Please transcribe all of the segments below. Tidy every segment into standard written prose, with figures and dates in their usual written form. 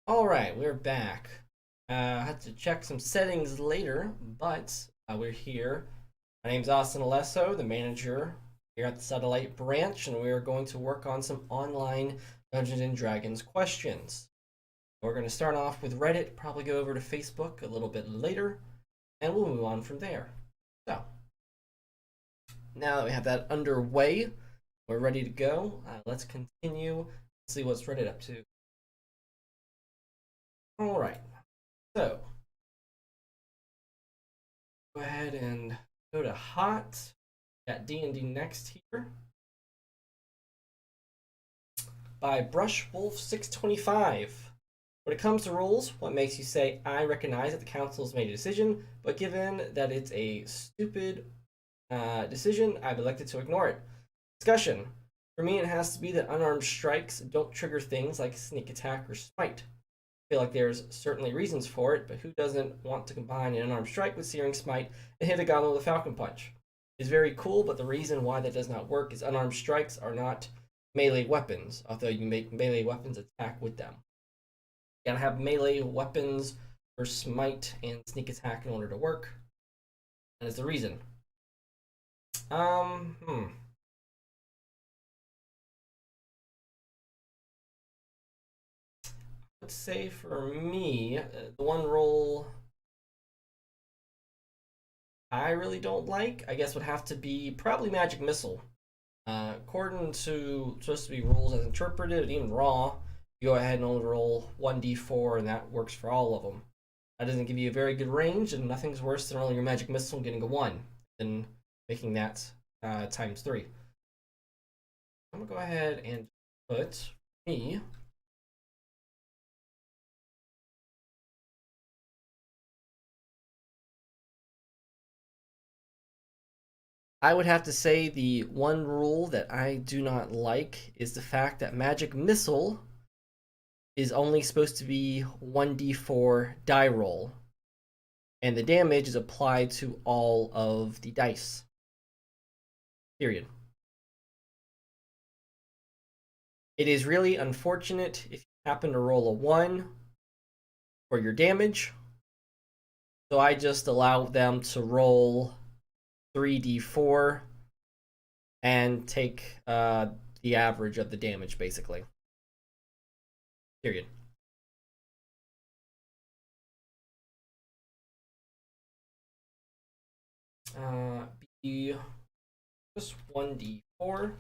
All right, we're back. I had to check some settings later, but we're here. My name's Austin Alesso, the manager here at the Satellite Branch, and we are going to work on some online Dungeons and Dragons questions. We're going to start off with Reddit, probably go over to Facebook a little bit later, and we'll move on from there. So, now that we have that underway, we're ready to go. Let's continue, see what's Reddit up to. All right, so go ahead and go to hot. Got D&D next here by Brushwolf625. When it comes to rules, what makes you say, I recognize that the council has made a decision, but given that it's a stupid decision, I've elected to ignore it? Discussion. For me, it has to be that unarmed strikes don't trigger things like sneak attack or smite. I feel like there's certainly reasons for it, but who doesn't want to combine an unarmed strike with searing smite and hit a goblin with a falcon punch? It's very cool, but the reason why that does not work is unarmed strikes are not melee weapons, although you make melee weapons attack with them. You gotta have melee weapons for smite and sneak attack in order to work. That is the reason. Um, hmm. Let's say for me, the one role I really don't like, I guess, would have to be probably Magic Missile. According to supposed to be rules as interpreted, and even raw, you go ahead and only roll 1d4, and that works for all of them. That doesn't give you a very good range, and nothing's worse than rolling your Magic Missile and getting a 1, and making that times 3. I'm going to go ahead and put me. I would have to say the one rule that I do not like is the fact that Magic Missile is only supposed to be 1d4 die roll, and the damage is applied to all of the dice. Period. It is really unfortunate if you happen to roll a 1 for your damage, so I just allow them to roll 3d4 and take the average of the damage, basically. Period. Be just 1d4.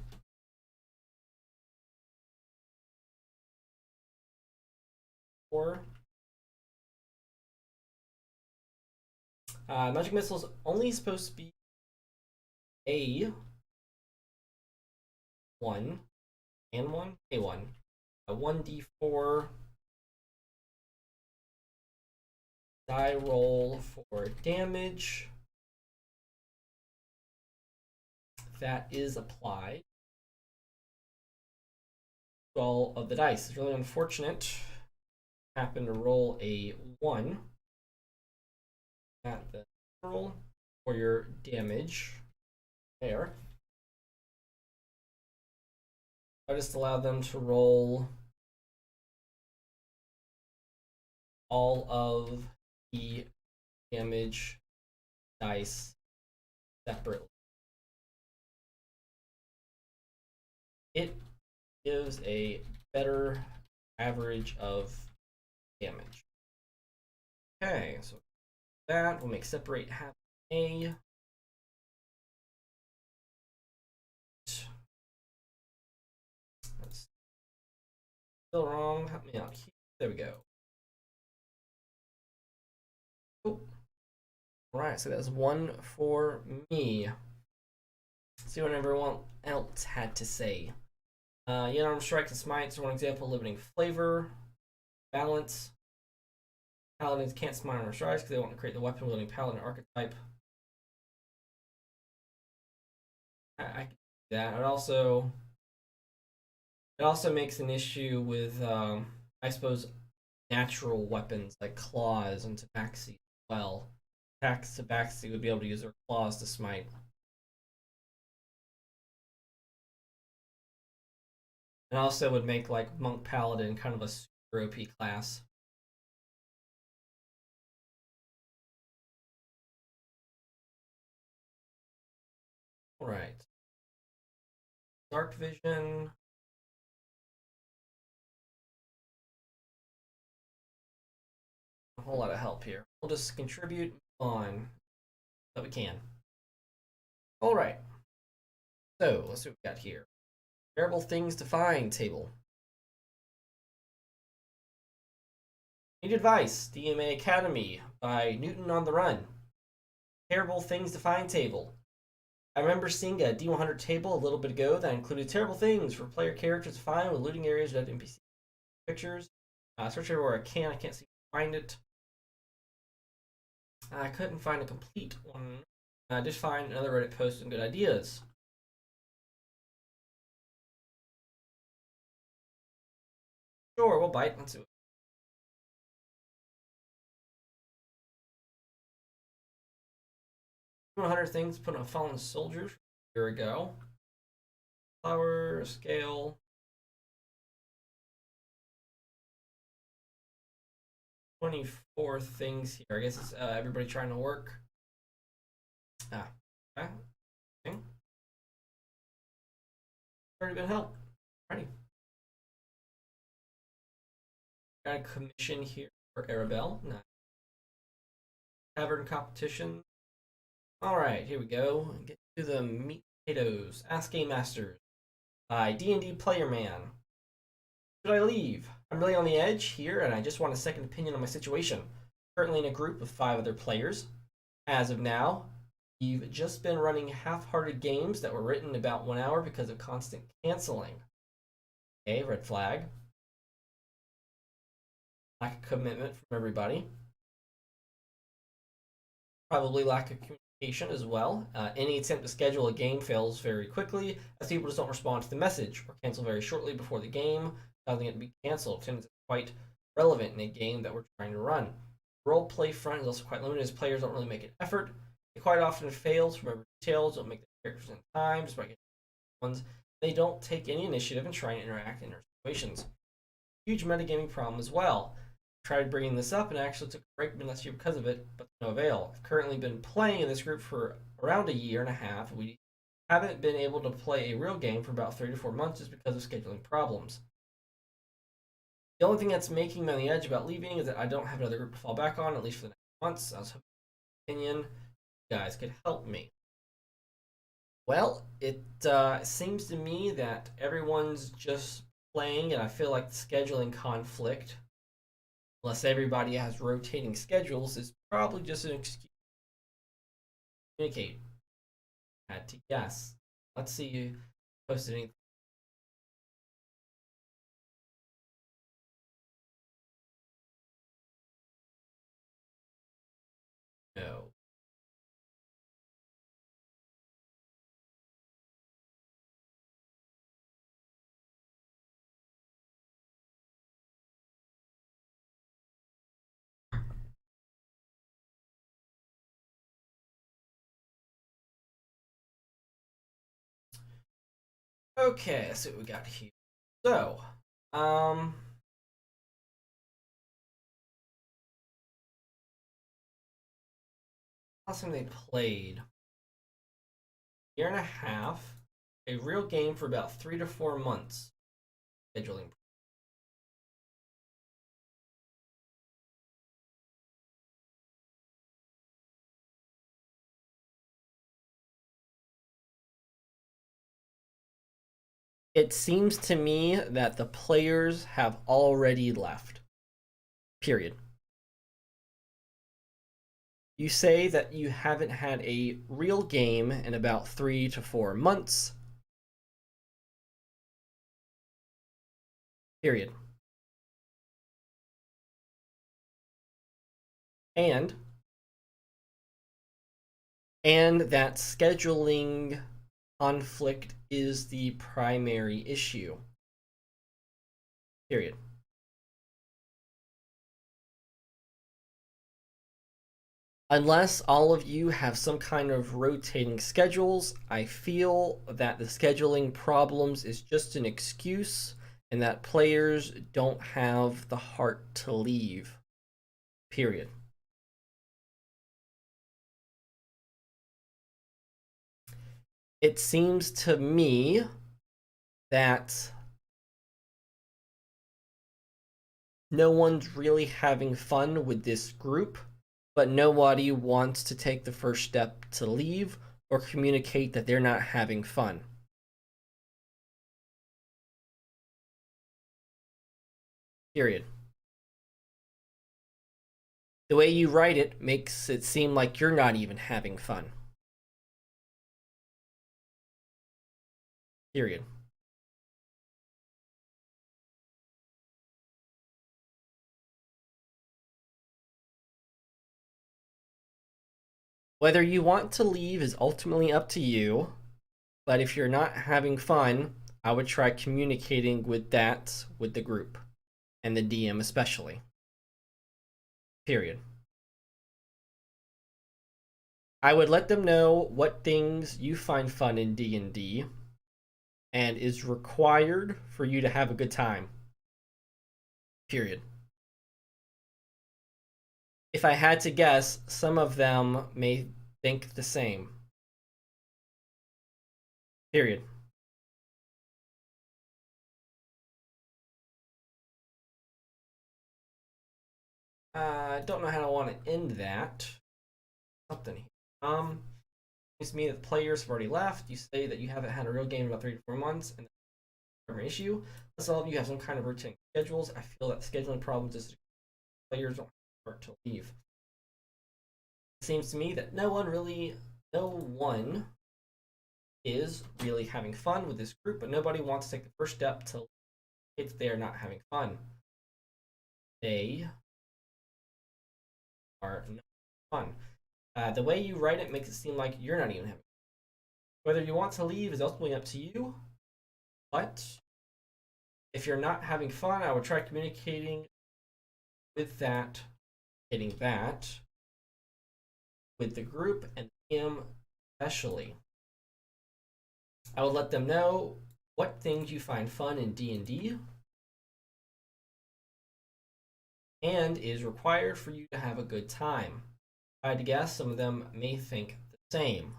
Magic Missile is only supposed to be a 1 and 1, a 1d4 die roll for damage that is applied to all of the dice. It's really unfortunate. Happen to roll a 1 at the roll for your damage there. I just allow them to roll all of the damage dice separately. It gives a better average of damage. Okay, so that will make separate happen A. That's still wrong. Help me out here. There we go. Oh. All right, so that's 1 for me. Let's see what everyone else had to say. Unarmed strikes and smites are one example. Limiting flavor, balance. Paladins can't smite unarmed strikes because they want to create the weapon wielding paladin archetype. I can do that. It also makes an issue with I suppose natural weapons like claws and tabaxi as well. Tabaxi would be able to use their claws to smite. And also would make like monk paladin kind of a super OP class. All right. Dark vision. A whole lot of help here. We'll just contribute on that we can. All right. So let's see what we got here. Terrible things to find table. Need advice. DMA Academy by Newton on the Run. Terrible things to find table. I remember seeing a D100 table a little bit ago that included terrible things for player characters to find with looting areas without NPC pictures. Search everywhere I can't seem to find it. I couldn't find a complete one. I did find another Reddit post and good ideas. Sure, we'll bite. Let's see. 100 things put on fallen soldiers a year ago. Flower, scale. 24 things here. I guess it's everybody trying to work. Okay. Already been helped. Ready. Got a commission here for Arabelle. Nice. Tavern competition. All right, here we go. Get to the meat potatoes. Ask Game Masters by D&D Player Man. Should I leave? I'm really on the edge here, and I just want a second opinion on my situation. Currently in a group with 5 other players. As of now, we've just been running half-hearted games that were written about 1 hour because of constant canceling. Okay, red flag. Lack of commitment from everybody. Probably lack of communication as well. Any attempt to schedule a game fails very quickly, as people just don't respond to the message or cancel very shortly before the game, causing it to be canceled, since it's quite relevant in a game that we're trying to run. The role-play front is also quite limited, as players don't really make an effort. They quite often fail to remember details, don't make the characters in time, despite getting ones. They don't take any initiative and try and interact in their situations. Huge metagaming problem as well. Tried bringing this up and actually took a break last year because of it, but to no avail. I've currently been playing in this group for around a year and a half. We haven't been able to play a real game for about 3 to 4 months just because of scheduling problems. The only thing that's making me on the edge about leaving is that I don't have another group to fall back on, at least for the next months. I was hoping opinion you guys could help me. Well, it seems to me that everyone's just playing, and I feel like the scheduling conflict, unless everybody has rotating schedules, is probably just an excuse to communicate. I had to guess. Let's see you posted anything. No. Okay, let's see what we got here. So, last time they played, year and a half, a real game for about 3 to 4 months. Scheduling. It seems to me that the players have already left. Period. You say that you haven't had a real game in about 3 to 4 months. Period. And that scheduling conflict is the primary issue. Period. Unless all of you have some kind of rotating schedules, I feel that the scheduling problems is just an excuse and that players don't have the heart to leave. Period. it seems to me that no one's really having fun with this group, but nobody wants to take the first step to leave or communicate that they're not having fun. Period. The way you write it makes it seem like you're not even having fun. Period. Whether you want to leave is ultimately up to you, but if you're not having fun, I would try communicating with the group and the DM especially. Period. I would let them know what things you find fun in D&D and is required for you to have a good time. Period. If I had to guess, some of them may think the same. Period. I don't know how I want to end that. Something here. Seems to me that players have already left. You say that you haven't had a real game in about 3 to 4 months, and that's an issue. Plus, all of you have some kind of rotating schedules. I feel that scheduling problems is players don't start to leave. It seems to me that no one is really having fun with this group, but nobody wants to take the first step to if they are not having fun. They are not fun. The way you write it makes it seem like you're not even having fun. Whether you want to leave is ultimately up to you, but if you're not having fun, I would try communicating with that, hitting that with the group and him especially. I would let them know what things you find fun in D&D and is required for you to have a good time. If I had to guess, some of them may think the same.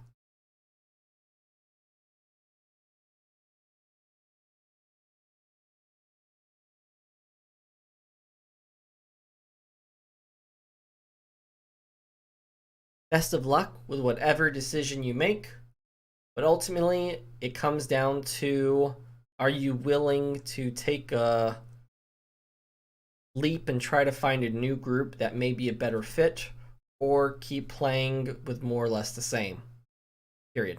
Best of luck with whatever decision you make, but ultimately it comes down to, are you willing to take a leap and try to find a new group that may be a better fit, or keep playing with more or less the same? Period.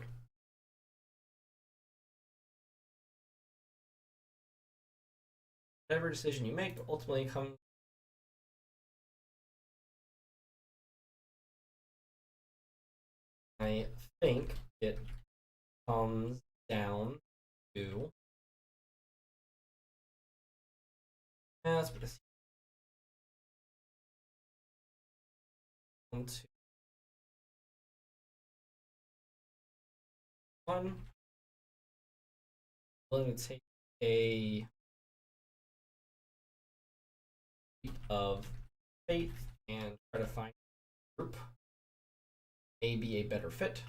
Whatever decision you make ultimately comes. I think it comes down to. Let's put this to one. Willing to take a leap of faith and try to find a group may be a better fit,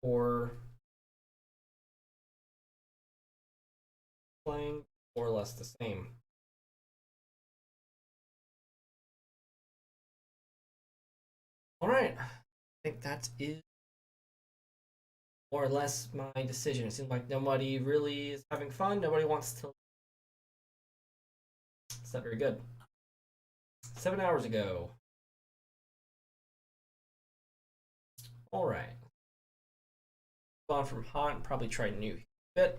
or playing more or less the same. All right, I think that is more or less my decision. It seems like nobody really is having fun. Nobody wants to. It's not very good. 7 hours ago. All right. On from hot and probably try new bit.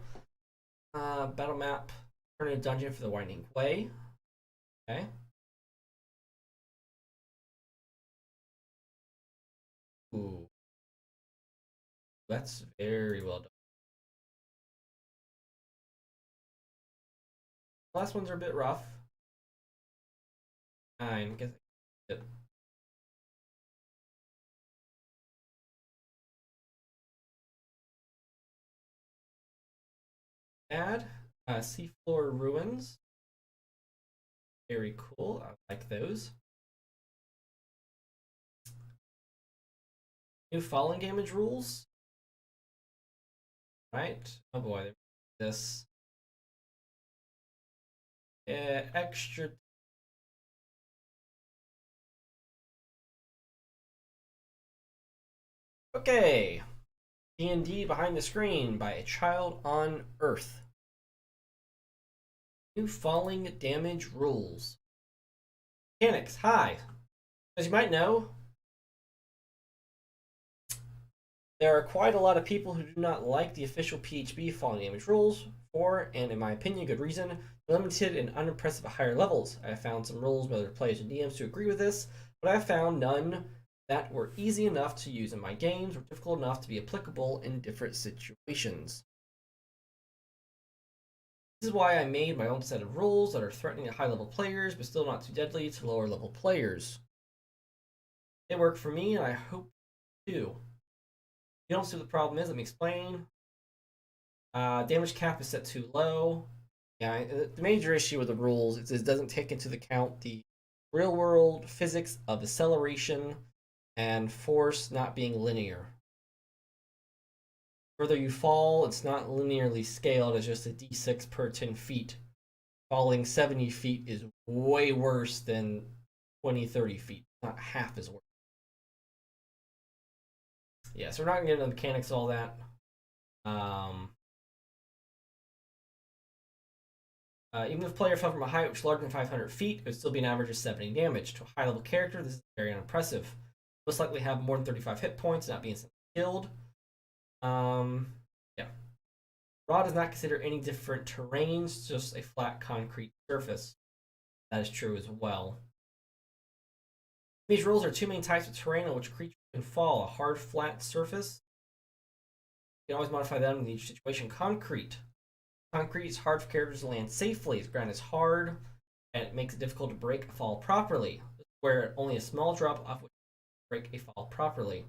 Battle map. Turn in a dungeon for the Winding Way. Okay. Ooh. That's very well done. Last ones are a bit rough. 9. Guess it. Add seafloor ruins. Very cool. I like those. New falling damage rules. Right. Oh boy. This. Extra. Okay. D&D Behind the Screen by A Child on Earth. New falling damage rules. Mechanics. Hi. As you might know, there are quite a lot of people who do not like the official PHB falling damage rules for, and in my opinion, good reason, limited and unimpressive at higher levels. I have found some rules by other players and DMs who agree with this, but I have found none that were easy enough to use in my games or difficult enough to be applicable in different situations. This is why I made my own set of rules that are threatening to high level players, but still not too deadly to lower level players. They work for me, and I hope too. You don't see what the problem is. Let me explain. Damage cap is set too low. Yeah, the major issue with the rules is it doesn't take into account the real world physics of acceleration and force not being linear. Further you fall, it's not linearly scaled as just a d6 per 10 feet. Falling 70 feet is way worse than 20, 30 feet. Not half as worse. Yeah, so we're not going to get into the mechanics of all that. Even if a player fell from a height which is larger than 500 feet, it would still be an average of 70 damage. To a high level character, this is very unimpressive. Most likely have more than 35 hit points, not being killed. Yeah. Raw does not consider any different terrains, just a flat concrete surface. That is true as well. These rules are two main types of terrain on which creatures can fall: a hard, flat surface. You can always modify them in each situation. Concrete. Concrete is hard for characters to land safely. The ground is hard, and it makes it difficult to break a fall properly. Where only a small drop off which break a fall properly.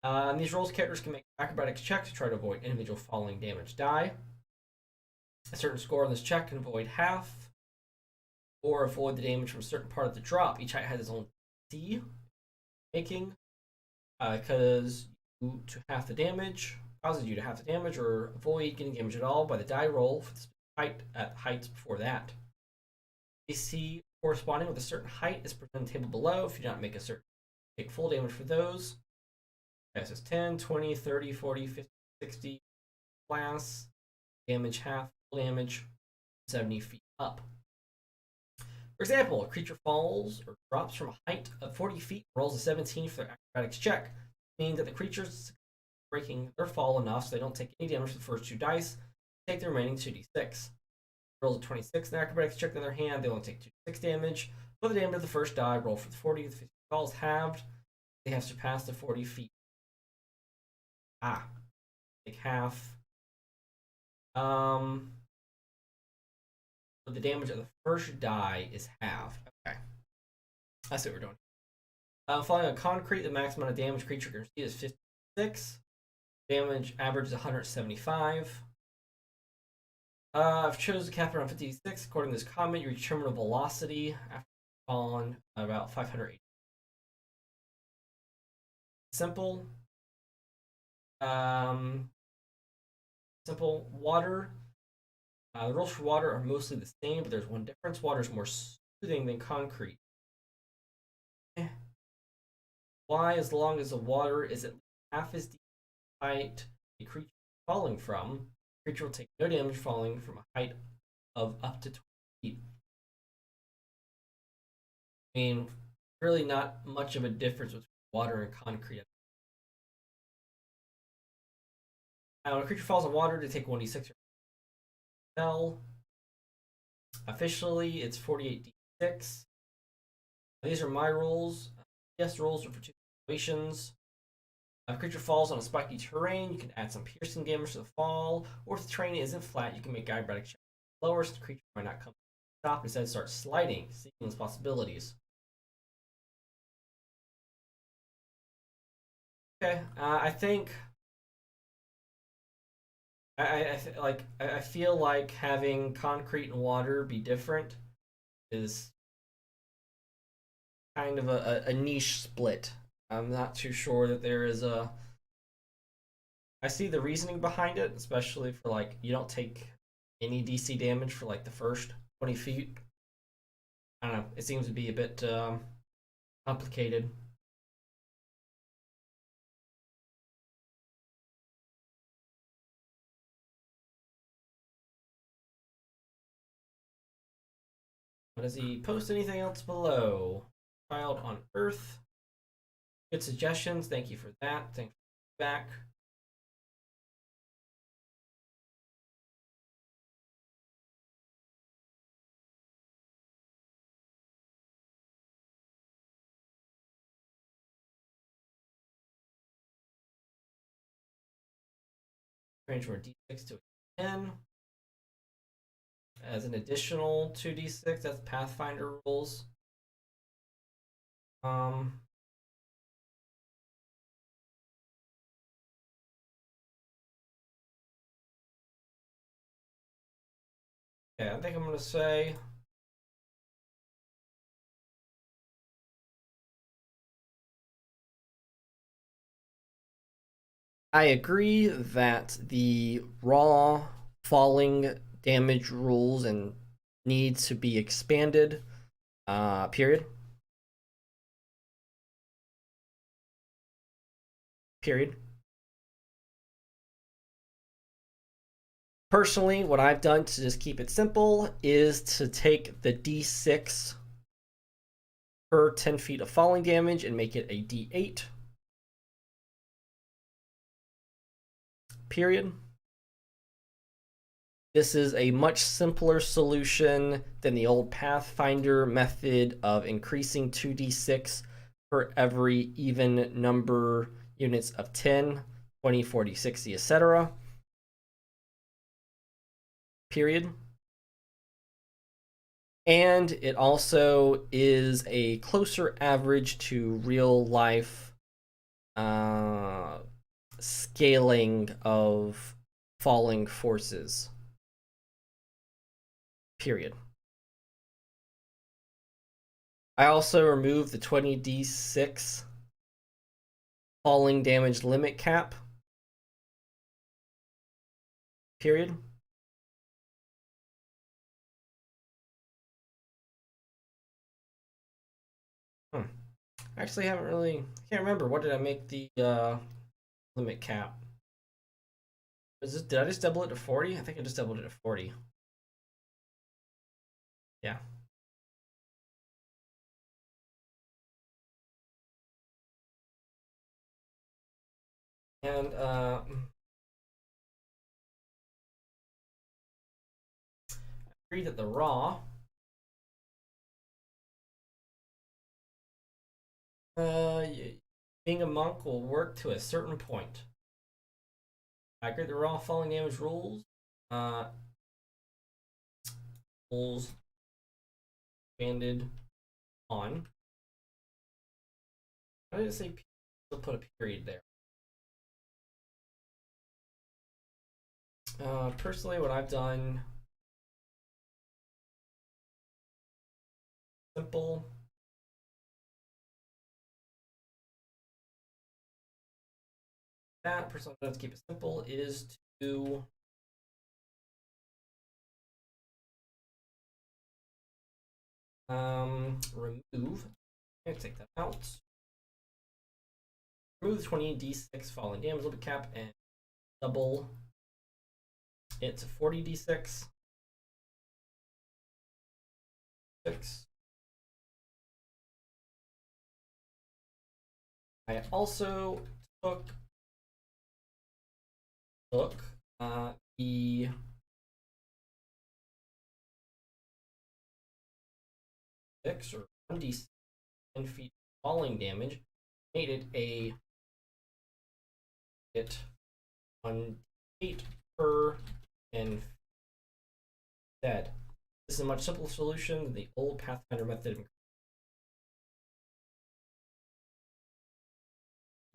In these rules, characters can make acrobatics checks to try to avoid individual falling damage die. A certain score on this check can avoid half, or avoid the damage from a certain part of the drop. Each height has its own D making, because you to half the damage causes you to half the damage, or avoid getting damage at all by the die roll for the height at heights before that. AC corresponding with a certain height is presented on the table below. If you do not make a certain, take full damage for those. This is 10, 20, 30, 40, 50, 60 class. Damage half, full damage, 70 feet up. For example, a creature falls or drops from a height of 40 feet, rolls a 17 for their acrobatics check, meaning that the creature's breaking their fall enough so they don't take any damage for the first two dice, take the remaining 2d6. Rolls a 26 in the acrobatics check, on the other hand, they only take 2d6 damage, but the damage of the first die, roll for the 40, the 50 falls halved, they have surpassed the 40 feet. Take half. But the damage of the first die is halved. Okay. That's what we're doing. Falling on concrete, the maximum amount of damage creature can receive is 56. Damage average is 175. I've chosen to cap around 56. According to this comment, you reach terminal velocity after falling about 580. Simple. Simple. Water. The rules for water are mostly the same, but there's one difference. Water is more soothing than concrete. Why? As long as the water is at half as deep height a creature is falling from, the creature will take no damage falling from a height of up to 20 feet. I mean, really not much of a difference between water and concrete. When a creature falls in water, they take 1d6 spell. Officially, it's 48d6. These are my rules. Yes, rules are for two situations. If a creature falls on a spiky terrain, you can add some piercing damage to the fall, or if the terrain isn't flat, you can make acrobatic checks lower so the creature might not come to stop, instead start sliding, seeing those possibilities. Okay, I think I feel like having concrete and water be different is kind of a niche split. I'm not too sure that there is a. I see the reasoning behind it, especially for like you don't take any DC damage for like the first 20 feet. I don't know. It seems to be a bit complicated. But does he post anything else below? Child on Earth. Good suggestions. Thank you for that. Thanks for back. Range from a D6 to a 10. As an additional 2d6, that's Pathfinder rules. Um, yeah, I think I'm gonna say I agree that the raw falling damage rules and need to be expanded. Period. Period. Personally, what I've done to just keep it simple is to take the d6 per 10 feet of falling damage and make it a d8. Period. This is a much simpler solution than the old Pathfinder method of increasing 2d6 for every even number units of 10, 20, 40, 60, etc. Period. And it also is a closer average to real life scaling of falling forces. Period. I also removed the 20d6 falling damage limit cap. Period. I actually haven't really. Can't remember. What did I make the limit cap? Did I just double it to 40? I think I just doubled it to 40. Yeah. And agree that the raw being a monk will work to a certain point. I agree the raw falling damage rules. Rules expanded on. I didn't say to put a period there. Personally, what I've done simple. That personally, to keep it simple is to remove. I'm gonna take that out. Remove the 20d6 falling damage limit cap and double it to 40d6. 6. I also took the six or 1d6 10 feet falling damage, made it a hit 1d8 per 10 instead. This is a much simpler solution than the old Pathfinder method of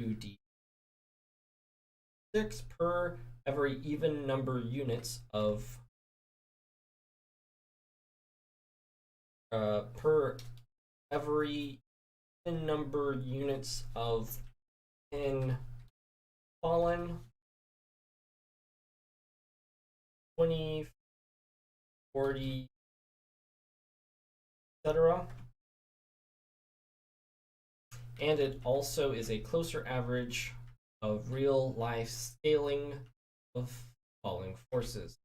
2d6 per every even number units of per every number units of in fallen 20, 40, etc. And it also is a closer average of real life scaling of falling forces.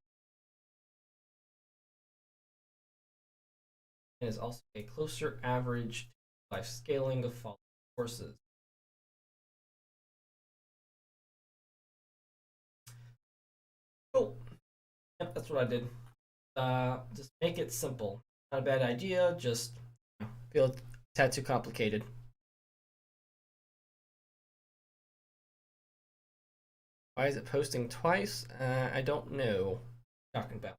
It is also a closer average life scaling of falling forces. Cool. Yep, that's what I did. Just make it simple. Not a bad idea, just feel a tad too complicated. Why is it posting twice? I don't know what I'm talking about.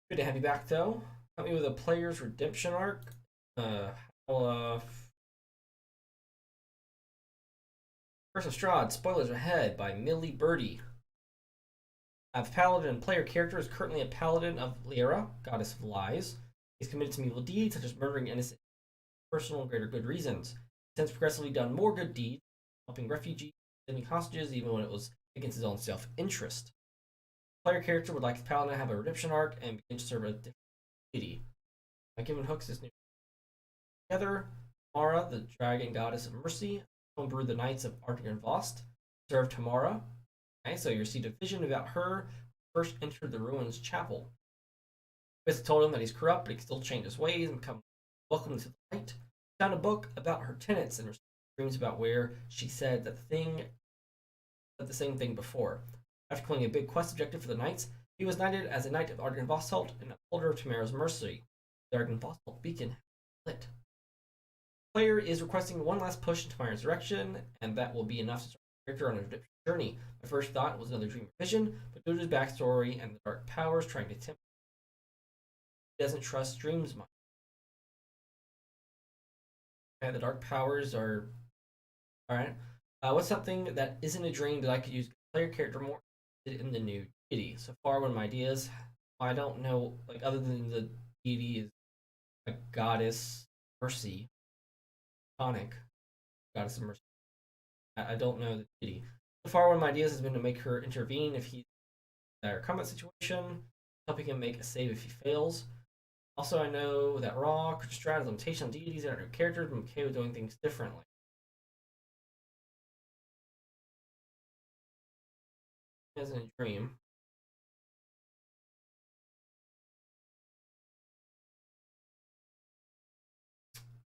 Good to have you back, though. Help me with a player's redemption arc. I'll, Curse of Strahd, spoilers ahead by Millie Birdie. The paladin and player character is currently a paladin of Lyra, goddess of lies. He's committed some evil deeds, such as murdering innocent personal and greater good reasons. He's since progressively done more good deeds, helping refugees, sending hostages, even when it was against his own self-interest. Player character would like his paladin to have a redemption arc and begin to serve a different deity. By giving Hooks this new together, Mara, the dragon goddess of mercy, homebrew the Knights of Ardenvost, served Tamara. Okay, so you received a vision about her first entered the ruins chapel. Chris told him that he's corrupt, but he can still change his ways and become welcome to the light. He found a book about her tenets and dreams about where she said that the same thing before. After completing a big quest objective for the Knights, he was knighted as a Knight of Ardenvost and upholder of Tamara's mercy. The Ardenvost beacon lit. The player is requesting one last push into my resurrection, and that will be enough to start the character on a redemption journey. My first thought was another dream or vision, but due to his backstory and the dark powers trying to tempt, he doesn't trust dreams much. Okay, the dark powers are alright. What's something that isn't a dream that I could use player character more in the new deity? So far, one of my ideas, I don't know, like other than the deity is a goddess mercy, tonic goddess of mercy. I don't know the deity. So far, one of my ideas has been to make her intervene if he's in a dire combat situation, helping him make a save if he fails. Also, I know that Raw could strat has limitation on deities and other characters, but I'm okay with doing things differently. As in a dream.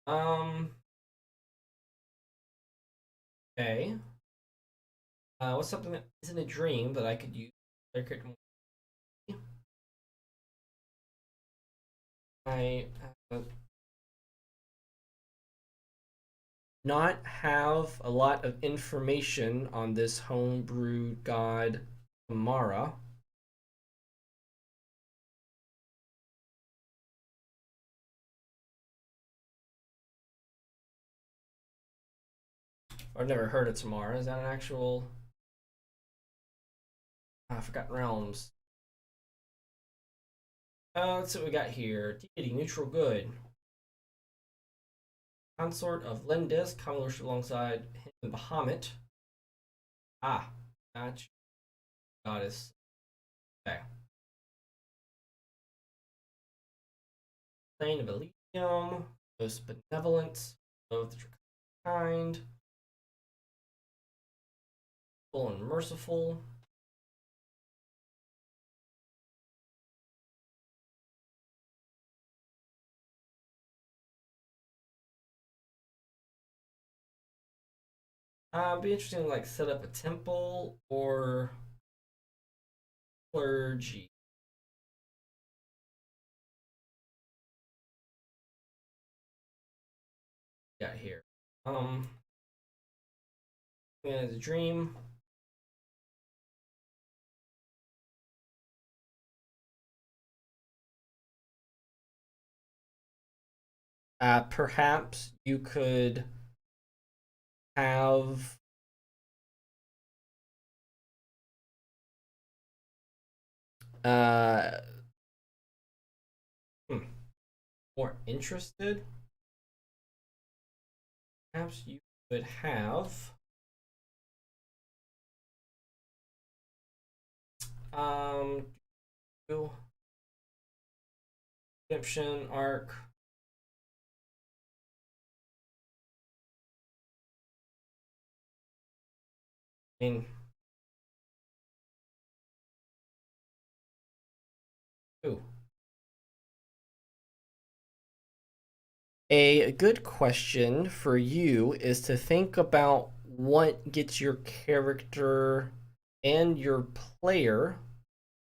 Um. Okay. What's something that isn't a dream that I could use their character? I not have a lot of information on this homebrew god Amara. I've never heard of Tamara. Is that an actual Forgotten Realms? Let's see what we got here. Deity, neutral good. Consort of Lendis, commonly worshipped alongside him Bahamut. Ah, gotcha. Goddess. Okay. Plane of Elysium, most benevolent of the kind, full and merciful. Be interesting to like set up a temple or clergy. Got here. Yeah, the dream. Perhaps you could have uh hmm, more interested. perhaps you could have um redemption arc. I mean, ooh. A good question for you is to think about what gets your character and your player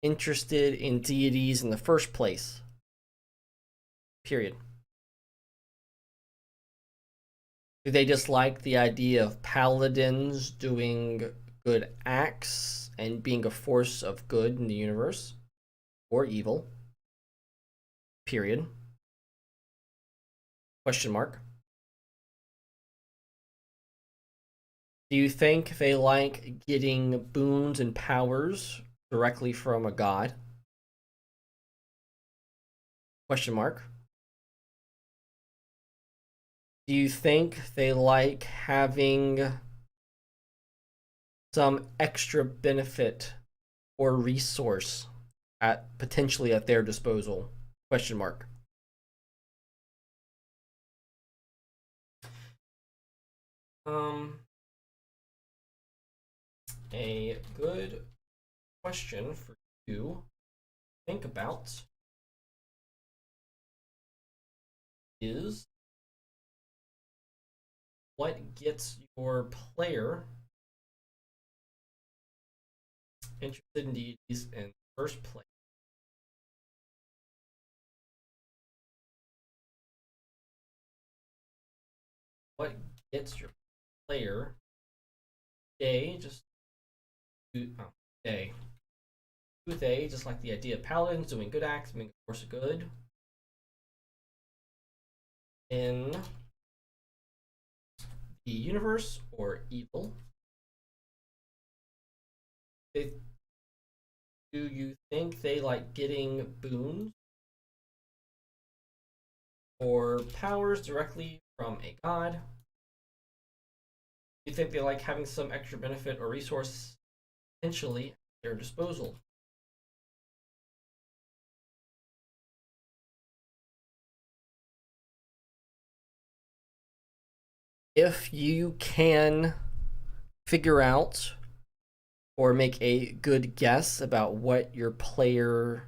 interested in deities in the first place. Period. Do they just like the idea of paladins doing good acts and being a force of good in the universe? Or evil? Period. Question mark. Do you think they like getting boons and powers directly from a god? Question mark. Do you think they like having some extra benefit or resource potentially at their disposal? Question mark. A good question for you to think about is what gets your player interested in deities in the first place? What gets your player just day with a just like the idea of paladins doing good acts, being a force of good in the universe or evil? Do you think they like getting boons or powers directly from a god? Do you think they like having some extra benefit or resource potentially at their disposal? If you can figure out or make a good guess about what your player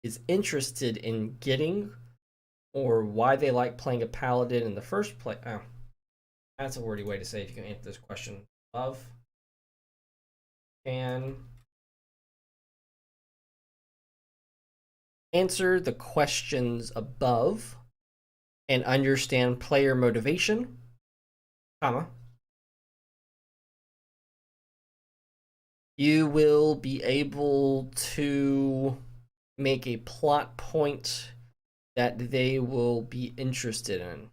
is interested in getting or why they like playing a paladin in the first place. Oh, that's a wordy way to say if you can answer this question. Love can answer the questions above and understand player motivation, comma, you will be able to make a plot point that they will be interested in.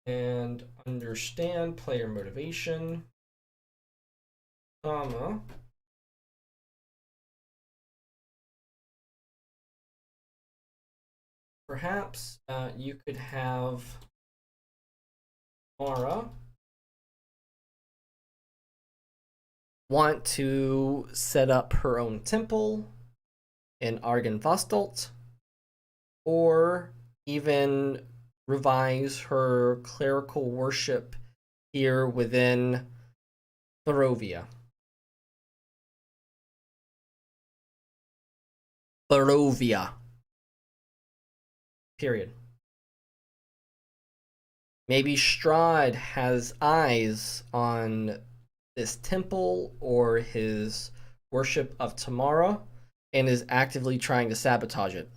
And understand player motivation, comma, perhaps you could have Mara want to set up her own temple in Argynvostholt, or even revise her clerical worship here within Barovia. Barovia. Period. Maybe Strahd has eyes on this temple or his worship of Tamara and is actively trying to sabotage it.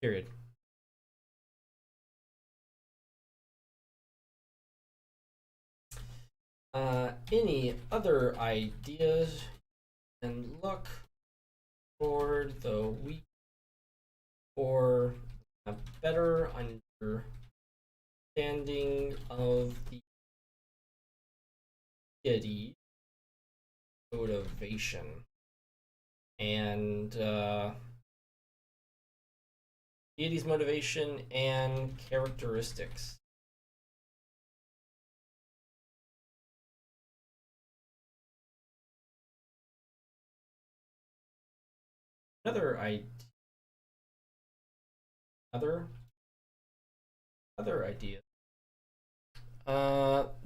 Period. Any other ideas? And look for the week for a better understanding of the deity motivation and deity's motivation and characteristics. Another idea.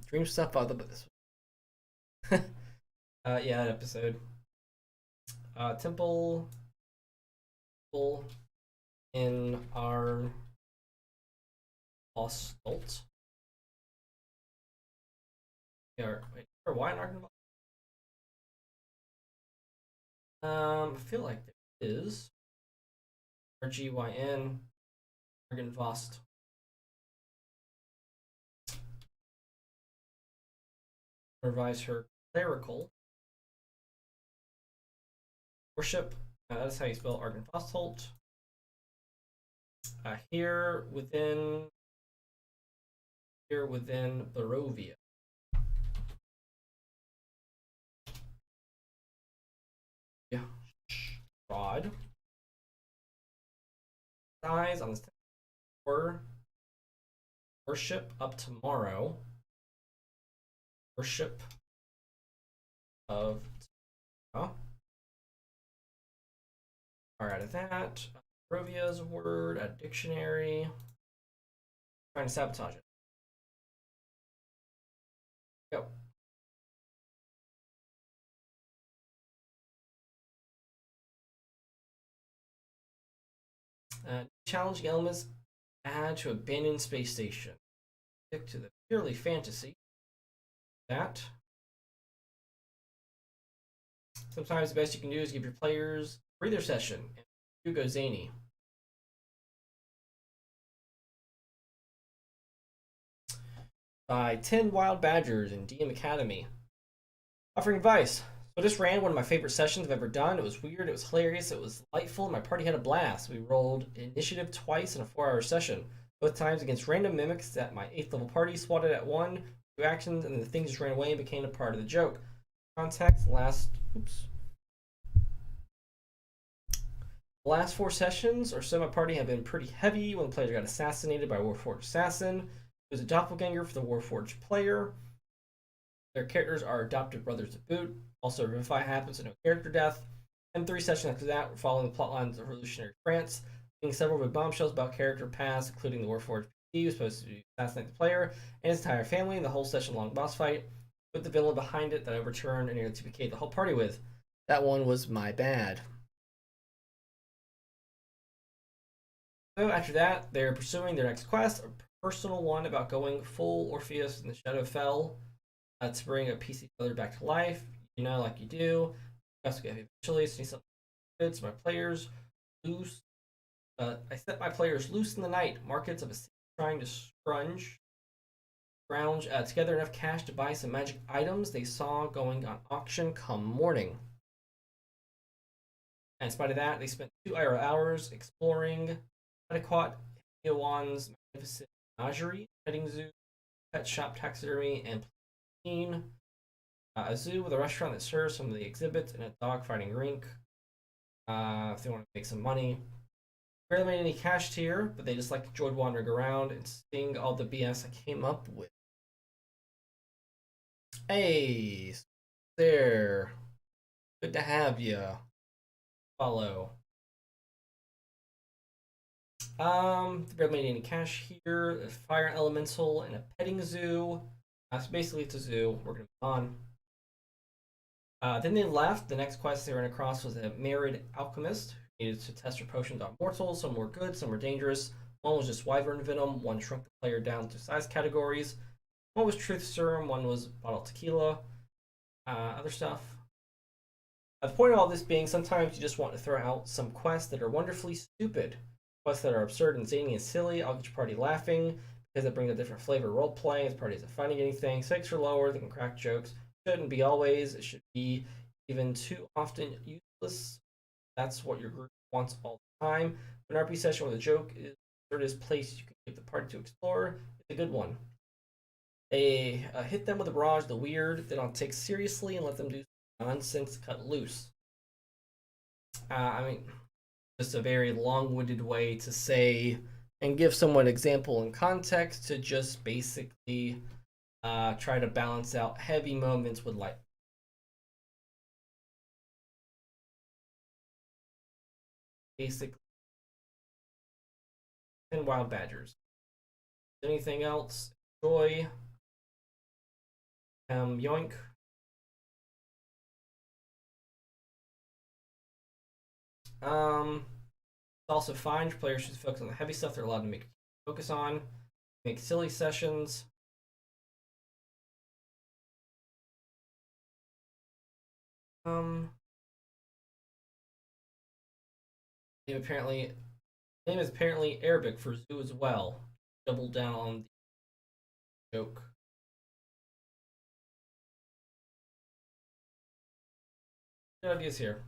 Dream stuff out of this. Yeah, that episode. Temple in our Ostalt. Wait, why not? I feel like there is RGYN Argenvost. Revise her clerical worship. That's how you spell Argenvost. Here within Barovia. Yeah. Rod. Size on this or worship up tomorrow. Worship of tomorrow. Out of that. Barovia is a word, a dictionary. Trying to sabotage it. Go. Challenging elements add to abandoned space station. Stick to the purely fantasy. That. Sometimes the best you can do is give your players a breather session. And you go zany. By 10 Wild Badgers in DM Academy. Offering advice. So I just ran one of my favorite sessions I've ever done. It was weird, it was hilarious, it was delightful, and my party had a blast. We rolled initiative twice in a 4-hour session. Both times against random mimics that my 8th level party swatted at 1, 2 actions, and the thing just ran away and became a part of the joke. Context, last 4 sessions or so my party have been pretty heavy when the player got assassinated by a Warforged assassin. It was a doppelganger for the Warforged player. Their characters are adopted brothers to boot. Also, Revivify happens, so no character death. And 3 sessions after that, we're following the plotlines of Revolutionary France, being several big bombshells about character paths, including the Warforged PC who's supposed to assassinate the player and his entire family, and the whole session-long boss fight with the villain behind it that I overturned and nearly TPK'd the whole party with. That one was my bad. So after that, they're pursuing their next quest, a personal one about going full Orpheus in the Shadowfell to bring a PC brother back to life. You know, like you do. Eventually, see something good. So my players loose. I set my players loose in the night. Markets of a city trying to scrounge together enough cash to buy some magic items they saw going on auction come morning. And in spite of that, they spent 2 hours exploring Adequate, Yowan's magnificent menagerie, petting zoo, pet shop, taxidermy, and a zoo with a restaurant that serves some of the exhibits and a dog fighting rink. If they want to make some money. Barely made any cash here, but they just enjoyed wandering around and seeing all the BS I came up with. Hey, there. Good to have you. Follow. Barely made any cash here. A fire elemental and a petting zoo. So basically, it's a zoo. We're gonna move on. Then they left. The next quest they ran across was a married alchemist who needed to test her potions on mortals. Some were good, some were dangerous. One was just wyvern venom. One shrunk the player down to size categories. One was truth serum. One was bottled tequila. Other stuff. The point of all this being, sometimes you just want to throw out some quests that are wonderfully stupid. Quests that are absurd and zany and silly. I'll get your party laughing because it brings a different flavor of role playing. His party isn't finding anything. Stakes are lower. They can crack jokes. Shouldn't be always. It should be even too often useless. That's what your group wants all the time. An RP session where the joke is the absurdest place you can take the party to explore is a good one. They hit them with a barrage of the weird. They don't take seriously and let them do nonsense cut loose. just a very long-winded way to say and give someone example and context to just basically try to balance out heavy moments with light. Basically, and wild badgers. Anything else? Joy. Yoink. It's also fine for players who focus on the heavy stuff they're allowed to make focus on. Make silly sessions. Apparently, name is apparently Arabic for zoo as well. Double down on the joke. Good ideas here.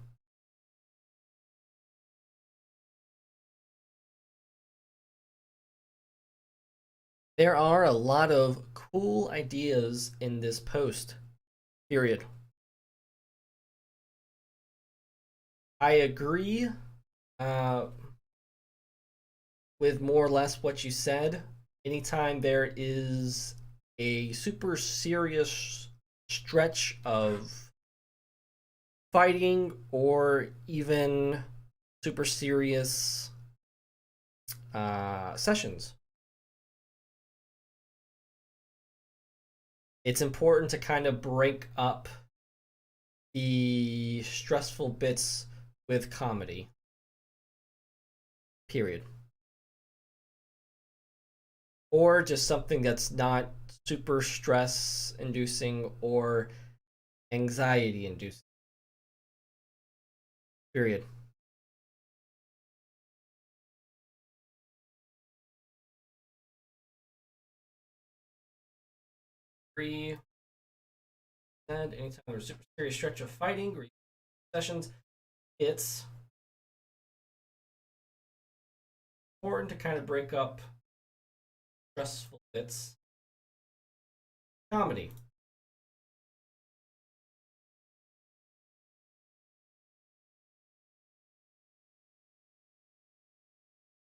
There are a lot of cool ideas in this post. Period. I agree with more or less what you said. Anytime there is a super serious stretch of fighting or even super serious sessions, it's important to kind of break up the stressful bits with comedy. Period. Or just something that's not super stress inducing or anxiety inducing. Period. Three. And anytime there's a super serious stretch of fighting or sessions, it's important to kind of break up stressful bits. Comedy.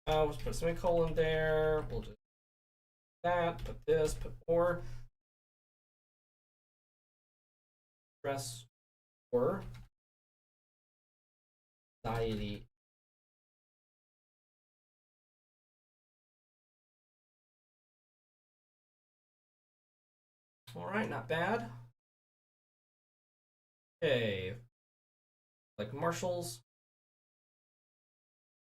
Let's put a semicolon there. We'll just that, put this, put more. Stress or anxiety. All right, not bad. Okay, like Marshalls.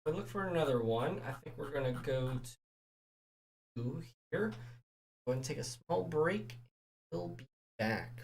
If I look for another one, I think we're gonna go to here. Go ahead and take a small break. We'll be back.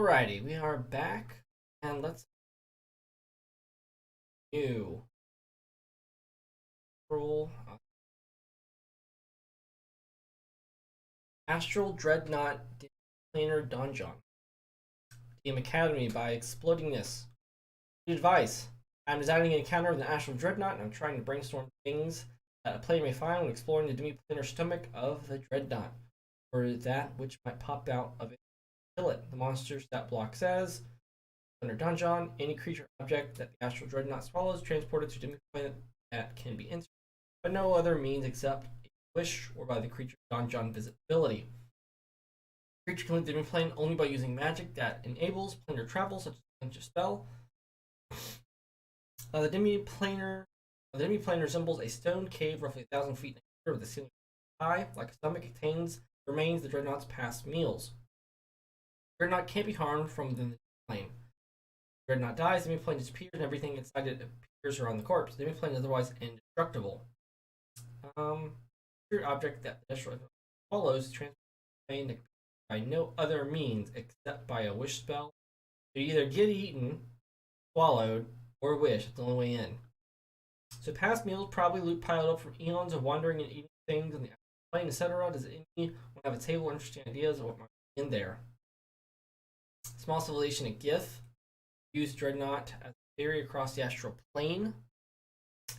Alrighty, we are back, and let's new roll Astral Dreadnought Planar Donjon. DM Academy by exploiting this. Good advice. I'm designing an encounter with an Astral Dreadnought, and I'm trying to brainstorm things that a player may find when exploring the demi-planar stomach of the Dreadnought, or that which might pop out of it. Kill it. The monster stat block says, under Donjon, any creature or object that the Astral Dreadnought swallows transported to demi-planet that can be entered, but no other means except a wish or by the creature's Donjon visitability. The creature can leave the demi-plane only by using magic that enables planar travel, such as a quench spell. The demi-planar resembles a stone cave roughly 1,000 feet in diameter with a ceiling high. Like a stomach, it contains remains the Dreadnought's past meals. The Dreadnought can't be harmed from within the plane. The Dreadnought dies, the demi-plane disappears, and everything inside it appears around the corpse. The demi-plane is otherwise indestructible. Your object that the Dreadnought follows is transported to the plane by no other means except by a wish spell. You either get eaten, swallowed, or wish. It's the only way in. So past meals, probably loot piled up from eons of wandering and eating things in the plane, etc. Does anyone have a table of interesting ideas of what might be in there? Small civilization at Gith. Use Dreadnought as a theory across the astral plane.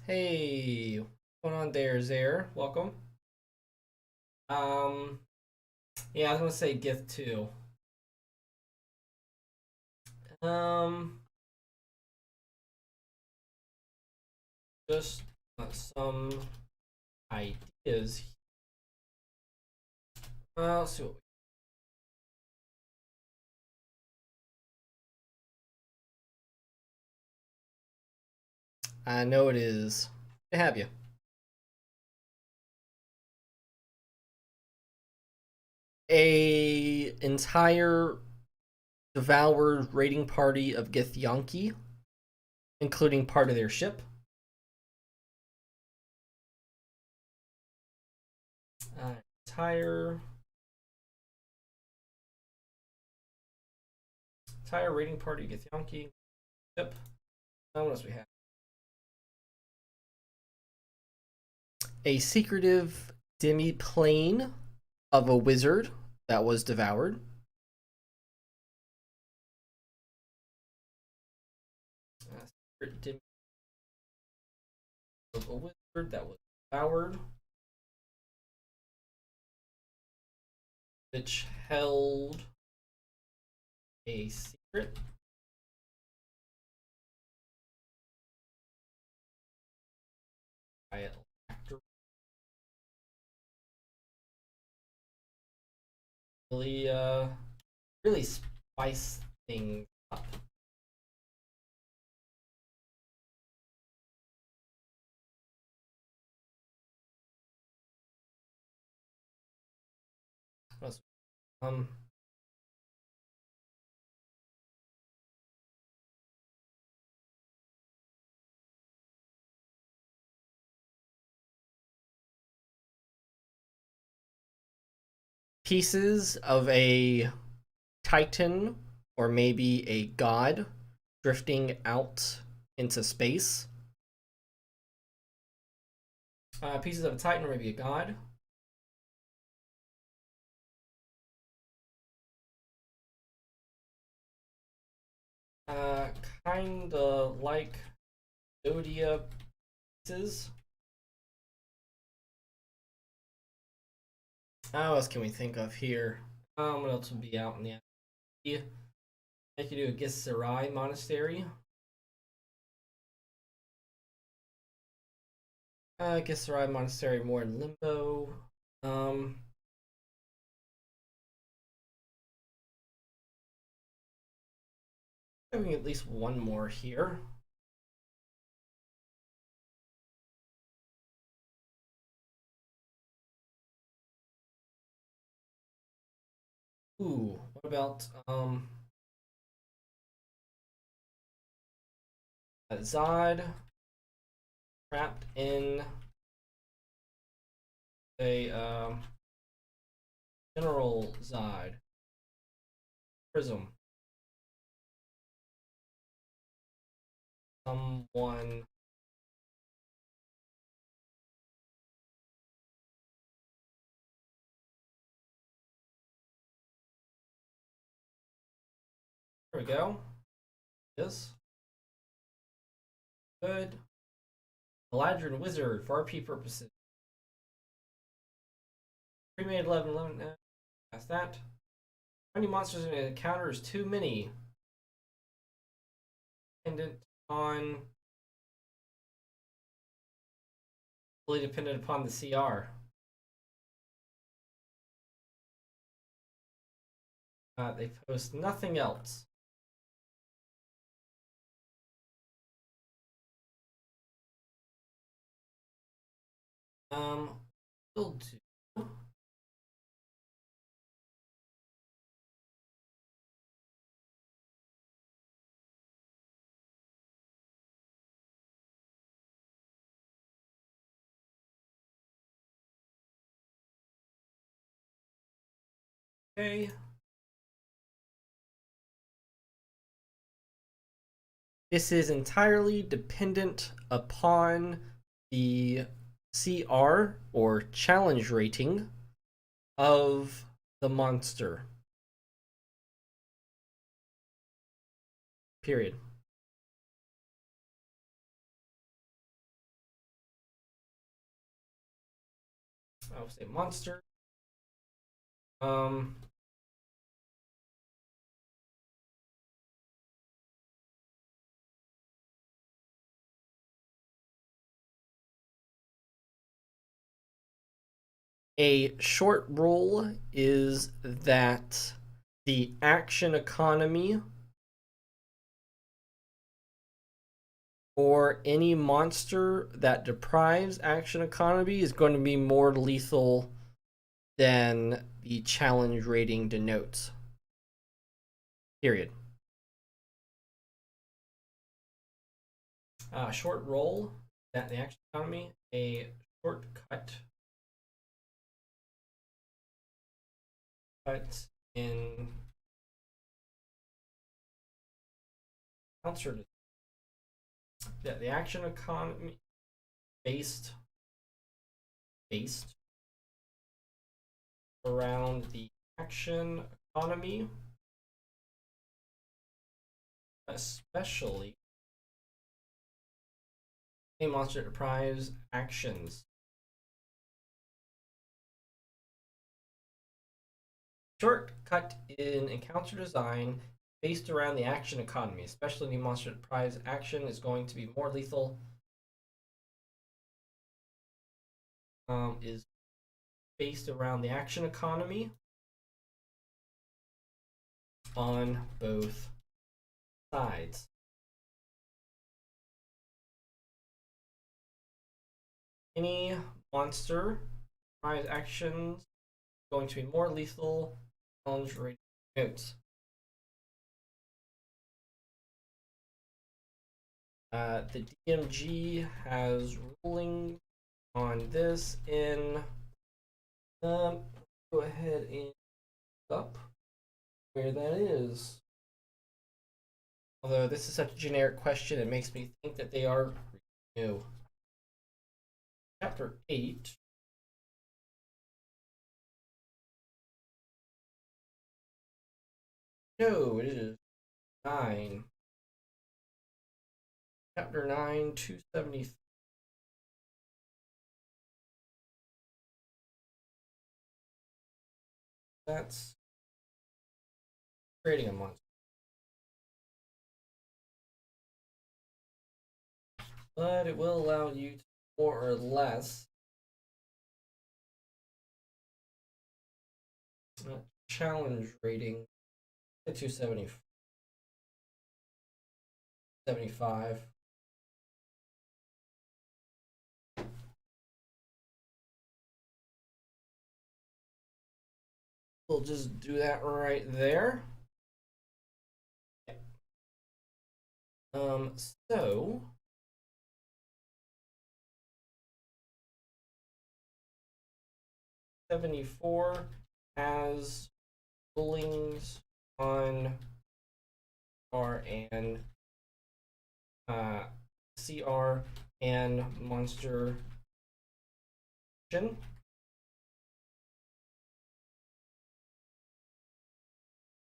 Hey, what's going on there, Zare? Welcome. Yeah, I was gonna say Gith too. Just some ideas. Let's see what I know it is. Good to have you. A entire devoured raiding party of Githyanki, including part of their ship. Entire raiding party Githyanki ship. What else we have? A secretive demi-plane of a wizard that was devoured. Secret demi of a wizard that was devoured, which held a secret. Really spice things up. Pieces of a titan or maybe a god drifting out into space. Pieces of a titan or maybe a god. Kinda like Zodia pieces. What else can we think of here? What else would be out in the I could do a Githzerai monastery. Githzerai monastery more in limbo. Having at least one more here. Ooh, what about Zod trapped in a General Zod prism. someone there we go. This good. Eladrin Wizard for RP purposes. Pre-made 11. That's that. How many monsters in an encounter is too many? Dependent on. Fully dependent upon the CR. They post nothing else. Will do. Okay. This is entirely dependent upon the CR or challenge rating of the monster. Period. I'll say monster. A short rule is that the action economy or any monster that deprives action economy is going to be more lethal than the challenge rating denotes. Period. Short roll, that the action economy, a shortcut in counter that the action economy based around the action economy, especially a monster deprives actions. Shortcut in encounter design based around the action economy, especially the monster deprives action, is going to be more lethal. Is based around the action economy on both sides. Any monster deprives actions going to be more lethal. Challenge rating notes. The DMG has ruling on this in go ahead and up where that is. Although this is such a generic question, it makes me think that they are new. Chapter 8. No, it is 9. Chapter 9, 273. That's creating a monster. But it will allow you to more or less challenge rating to 275. We'll just do that right there. So 74 has rulings on R and CR and monster.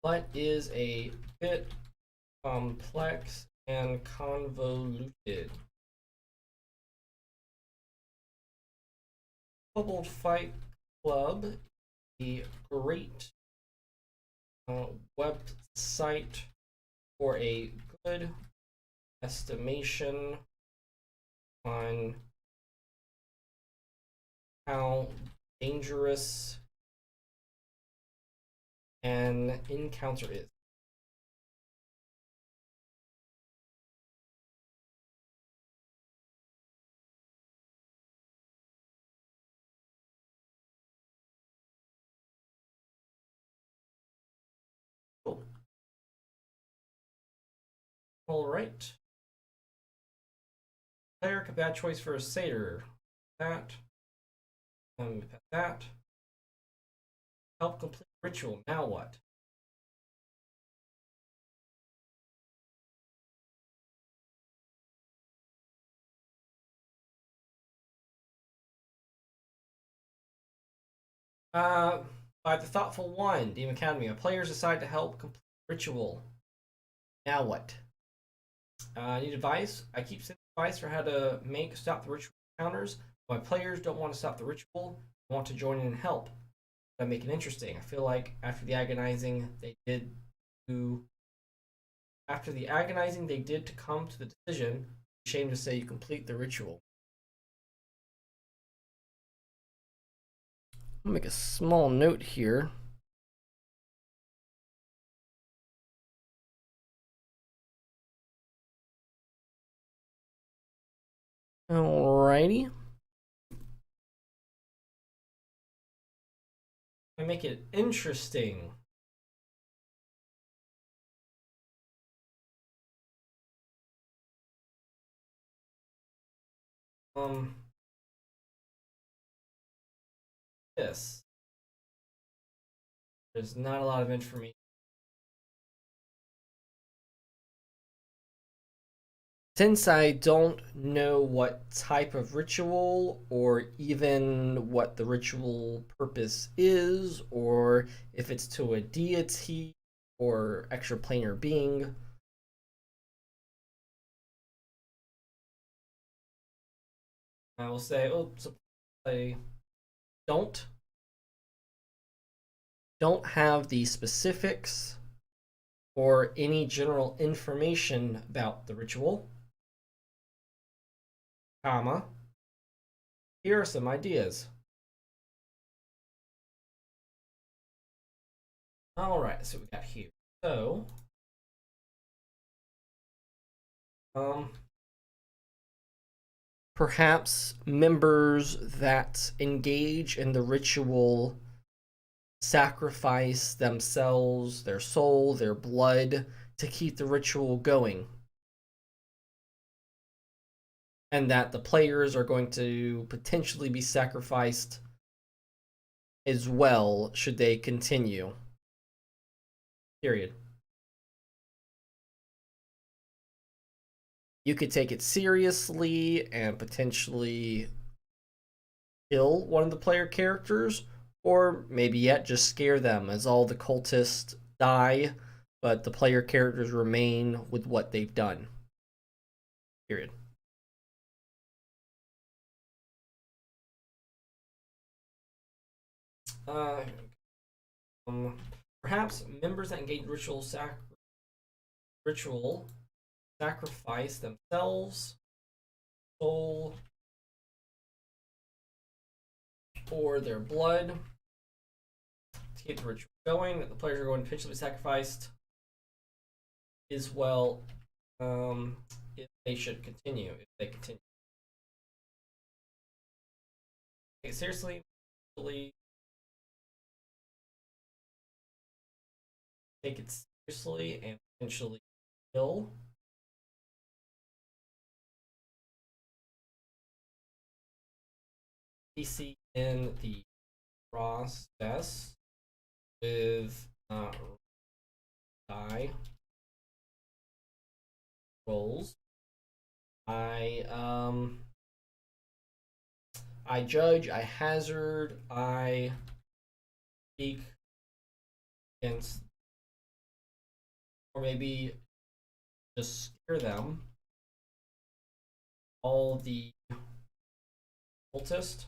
But is a bit complex and convoluted. Bubbled Fight Club, a great website for a good estimation on how dangerous an encounter is. Cool. All right. Player, a bad choice for a satyr. That. That. Help complete ritual. Now what? By the thoughtful one, DM Academy. A players decide to help complete ritual. Now what? Need advice? I keep sending advice for how to stop the ritual encounters. My players don't want to stop the ritual. They want to join in and help. That make it interesting. I feel like after the agonizing they did to come to the decision, shame to say you complete the ritual. I'll make a small note here. Alrighty. I make it interesting. This. There's not a lot of information. Since I don't know what type of ritual or even what the ritual purpose is, or if it's to a deity or extraplanar being, I will say, oh, so I don't have the specifics or any general information about the ritual, comma, here are some ideas. All right, so we got here. So, perhaps members that engage in the ritual sacrifice themselves, their soul, their blood to keep the ritual going. And that the players are going to potentially be sacrificed as well should they continue. Period. You could take it seriously and potentially kill one of the player characters, or maybe yet just scare them as all the cultists die, but the player characters remain with what they've done. Period. Perhaps members that engage ritual sacrifice themselves, soul, or their blood to keep the ritual going. That the players are going to potentially be sacrificed as well, if they should continue. If they continue, take it seriously. Take it seriously and potentially kill. PC in the process with die rolls. I judge, I hazard, I speak against, or maybe just scare them. All the cultist,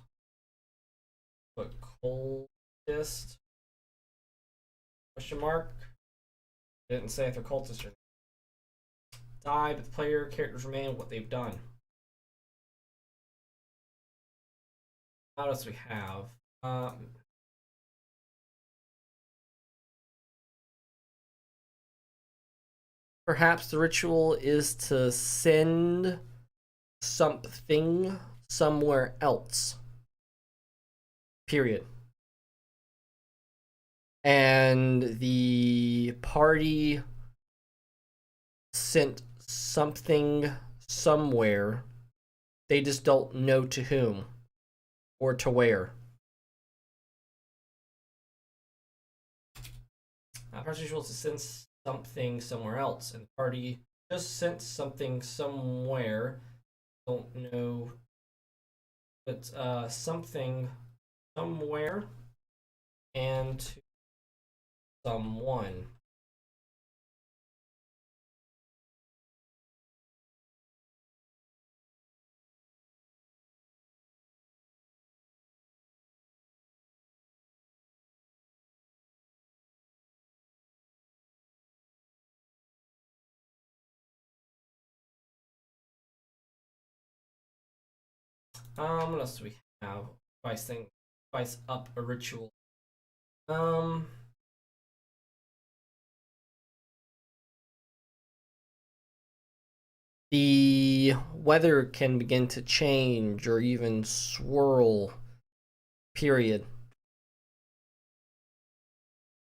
but cultist question mark. Didn't say if they're cultist or not. Die, but the player characters remain what they've done. What else do we have? Perhaps the ritual is to send something somewhere else. Period. And the party sent something somewhere. They just don't know to whom or to where. Perhaps the ritual is to send something somewhere else, and the party just sent something somewhere. Don't know, but something somewhere and to someone. What else do we have? Spice up a ritual. Um, the weather can begin to change or even swirl. Period.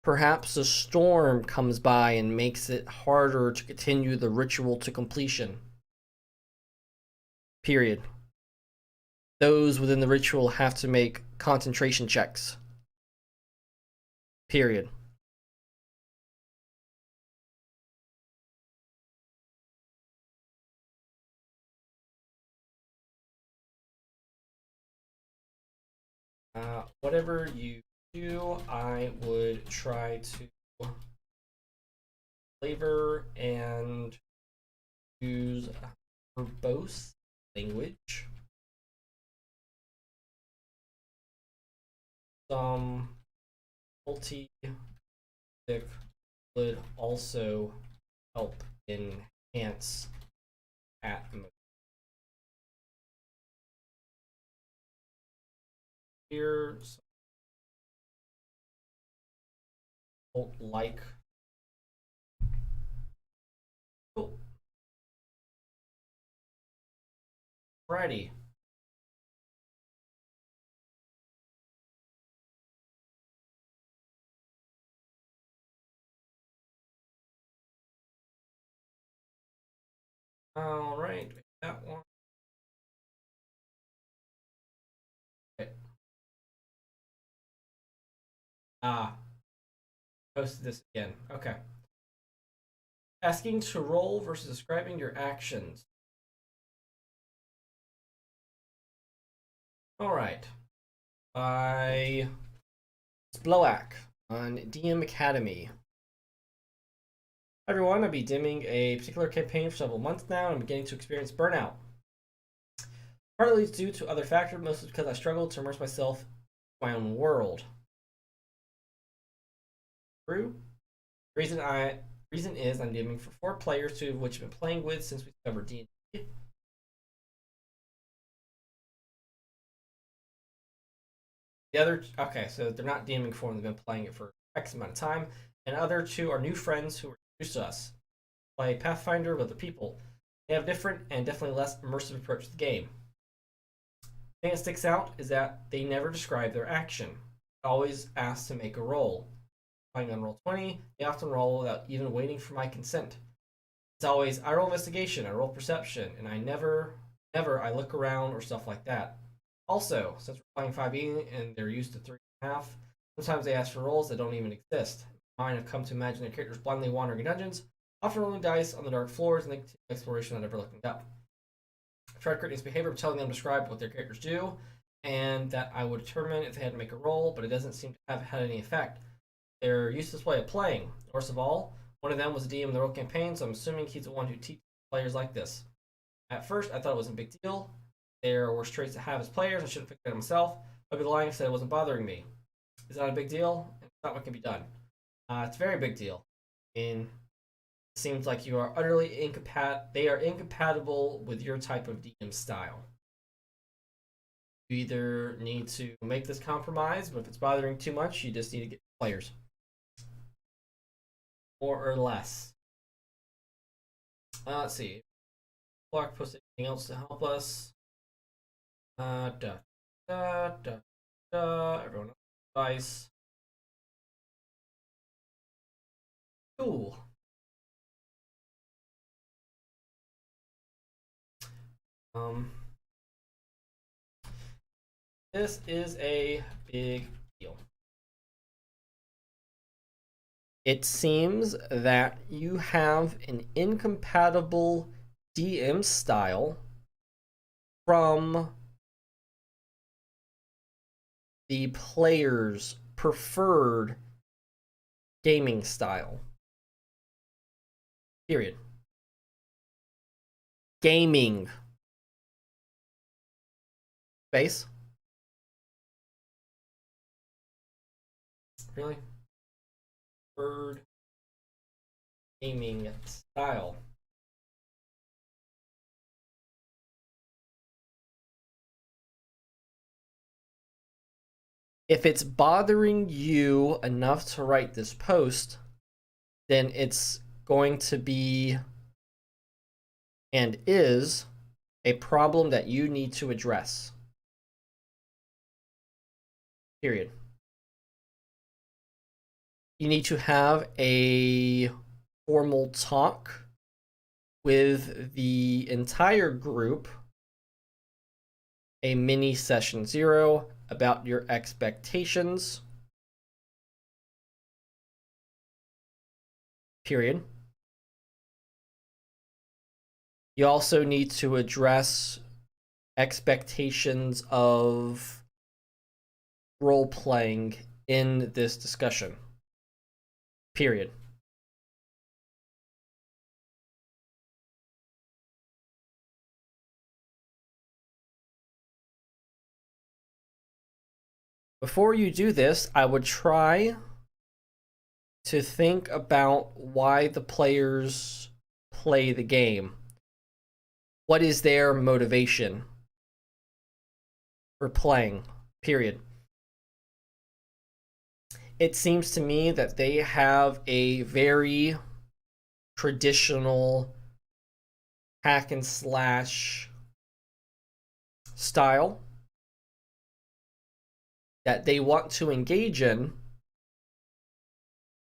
Perhaps a storm comes by and makes it harder to continue the ritual to completion. Period. Those within the ritual have to make concentration checks. Period. Whatever you do, I would try to flavor and use verbose language. Some multi would also help enhance atmosphere. Like Alrighty. Alright, that one. Okay. Posted this again. Okay. Asking to roll versus describing your actions. Alright. By Sploak on DM Academy. Hi everyone, I'll be DMing a particular campaign for several months now, and I'm beginning to experience burnout. Partly due to other factors, mostly because I struggle to immerse myself in my own world. True. Reason is I'm DMing for 4 players, 2 of which I've been playing with since we discovered D&D. The other, okay, so they're not DMing for them, they've been playing it for X amount of time. And other 2 are new friends who are introduced to us. Play Pathfinder with other people. They have different and definitely less immersive approach to the game. The thing that sticks out is that they never describe their action. Always asked to make a roll. Playing on roll 20, they often roll without even waiting for my consent. It's always, I roll investigation, I roll perception, and I never I look around or stuff like that. Also, since we're playing 5e and they're used to 3.5, sometimes they ask for rolls that don't even exist. Mine have come to imagine their characters blindly wandering in dungeons, often rolling dice on the dark floors and the exploration without ever looking up. try to create this behavior of telling them to describe what their characters do, and that I would determine if they had to make a roll, but it doesn't seem to have had any effect. They're used to this way of playing. Worst of all, one of them was a DM in the role campaign, so I'm assuming he's the one who teaches players like this. At first, I thought it wasn't a big deal. There were traits to have as players. I shouldn't fix that myself. I'd be lying if I said it wasn't bothering me. Is that a big deal? It's not what can be done. It's a very big deal. I mean, it seems like you are utterly incompatible. They are incompatible with your type of DM style. You either need to make this compromise, but if it's bothering too much, you just need to get players. More or less. Let's see. Block post anything else to help us. Everyone advice. Cool. This is a big deal. It seems that you have an incompatible DM style from the player's preferred gaming style. Period. Gaming. Space. Really? Preferred gaming style. If it's bothering you enough to write this post, then it's going to be and is a problem that you need to address. Period. You need to have a formal talk with the entire group, a mini session 0, about your expectations. Period. You also need to address expectations of role playing in this discussion. Period. Before you do this, I would try to think about why the players play the game. What is their motivation for playing? Period. It seems to me that they have a very traditional hack and slash style that they want to engage in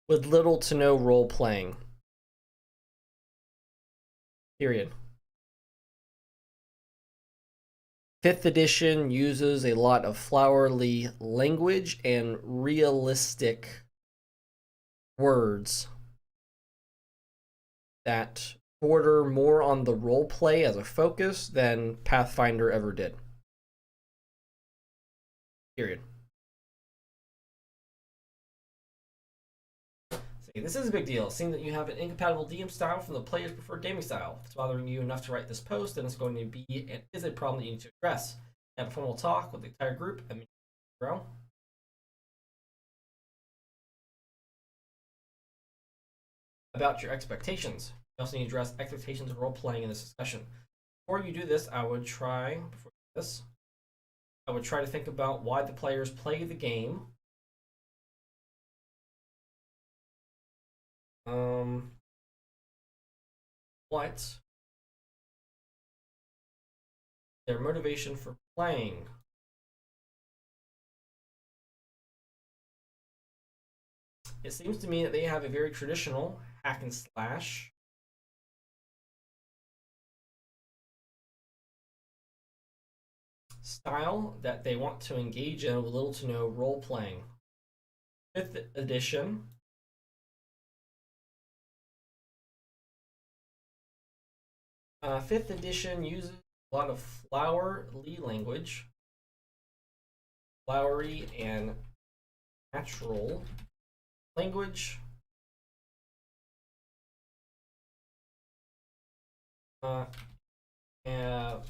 with little to no role playing. Period. 5th edition uses a lot of flowery language and realistic words that border more on the role play as a focus than Pathfinder ever did. Period. This is a big deal. Seeing that you have an incompatible DM style from the player's preferred gaming style. If it's bothering you enough to write this post, then it's going to be and is a problem that you need to address. Have a formal talk with the entire group and grow. About your expectations. You also need to address expectations of role playing in this discussion. Before you do this, I would try to think about why the players play the game. What their motivation for playing. It seems to me that they have a very traditional hack and slash style that they want to engage in with little to no role playing. 5th edition uses a lot of flowery language, flowery and natural language.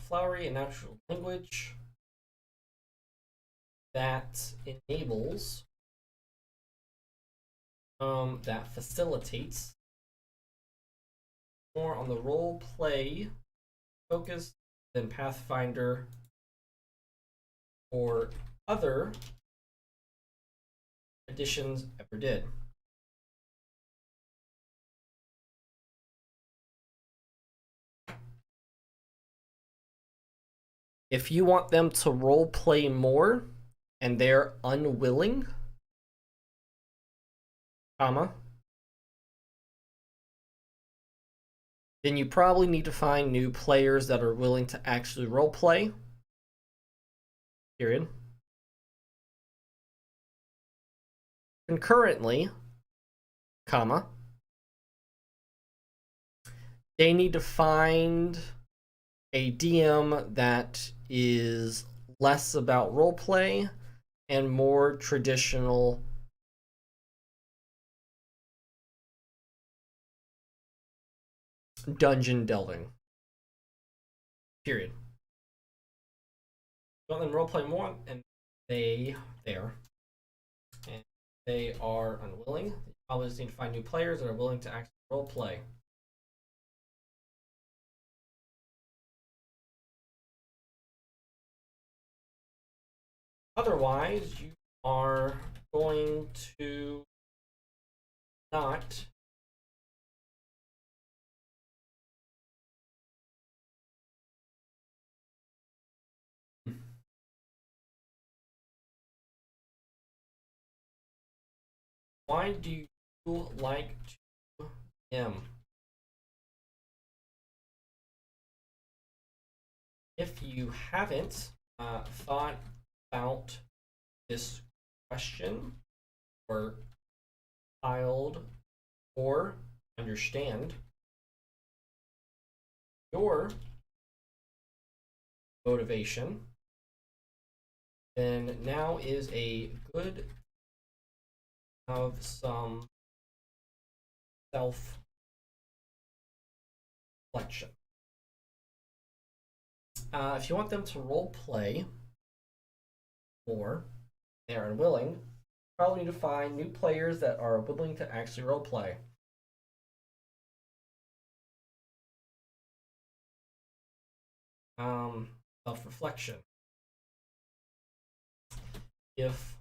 Flowery and natural language that enables, that facilitates more on the role play focus than Pathfinder or other editions ever did. If you want them to role play more and they're unwilling, comma, then you probably need to find new players that are willing to actually role play. Period. Concurrently, comma, they need to find a DM that is less about roleplay and more traditional dungeon delving. Period. You want them to roleplay more, and they are unwilling. You probably just need to find new players that are willing to actually roleplay. Otherwise, you are going to not why do you like to DM? If you haven't thought about this question or filed or understand your motivation, then now is a good of some self-reflection. If you want them to role play more, they are unwilling, you probably need to find new players that are willing to actually role play. Self-reflection. If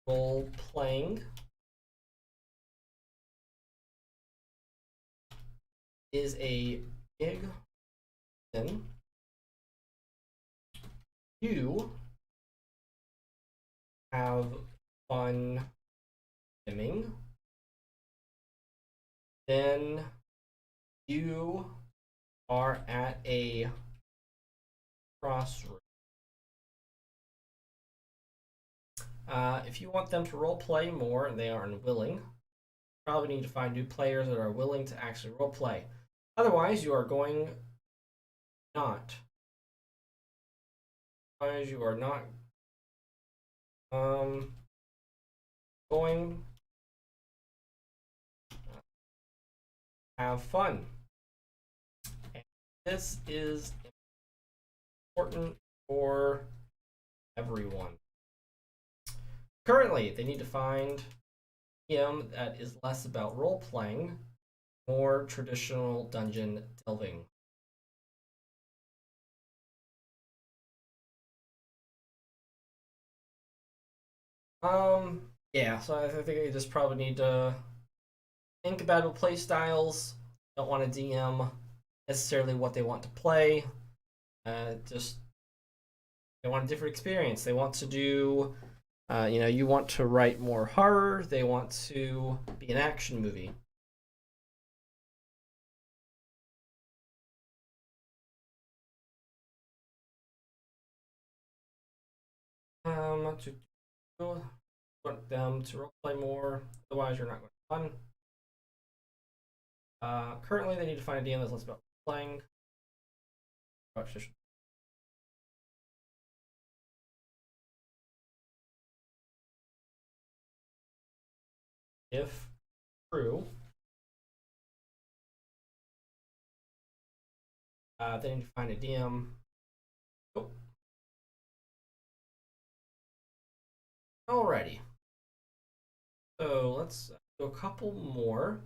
role playing is a big thing, you have fun DMing, then you are at a crossroads. If you want them to role play more and they are unwilling, you probably need to find new players that are willing to actually role play. Otherwise, you are going not. Otherwise, you are not going have fun. And this is important for everyone. Currently, they need to find a DM that is less about role playing, more traditional dungeon delving. Yeah, so I think you just probably need to think about what play styles. Don't want to DM necessarily what they want to play. Just they want a different experience. They want to do, you want to write more horror. They want to be an action movie. To want them to roleplay more. Otherwise, you're not going to have fun. Currently, they need to find a DM that's less about playing. If true, then you find a DM. Oh. Alrighty. So let's do a couple more.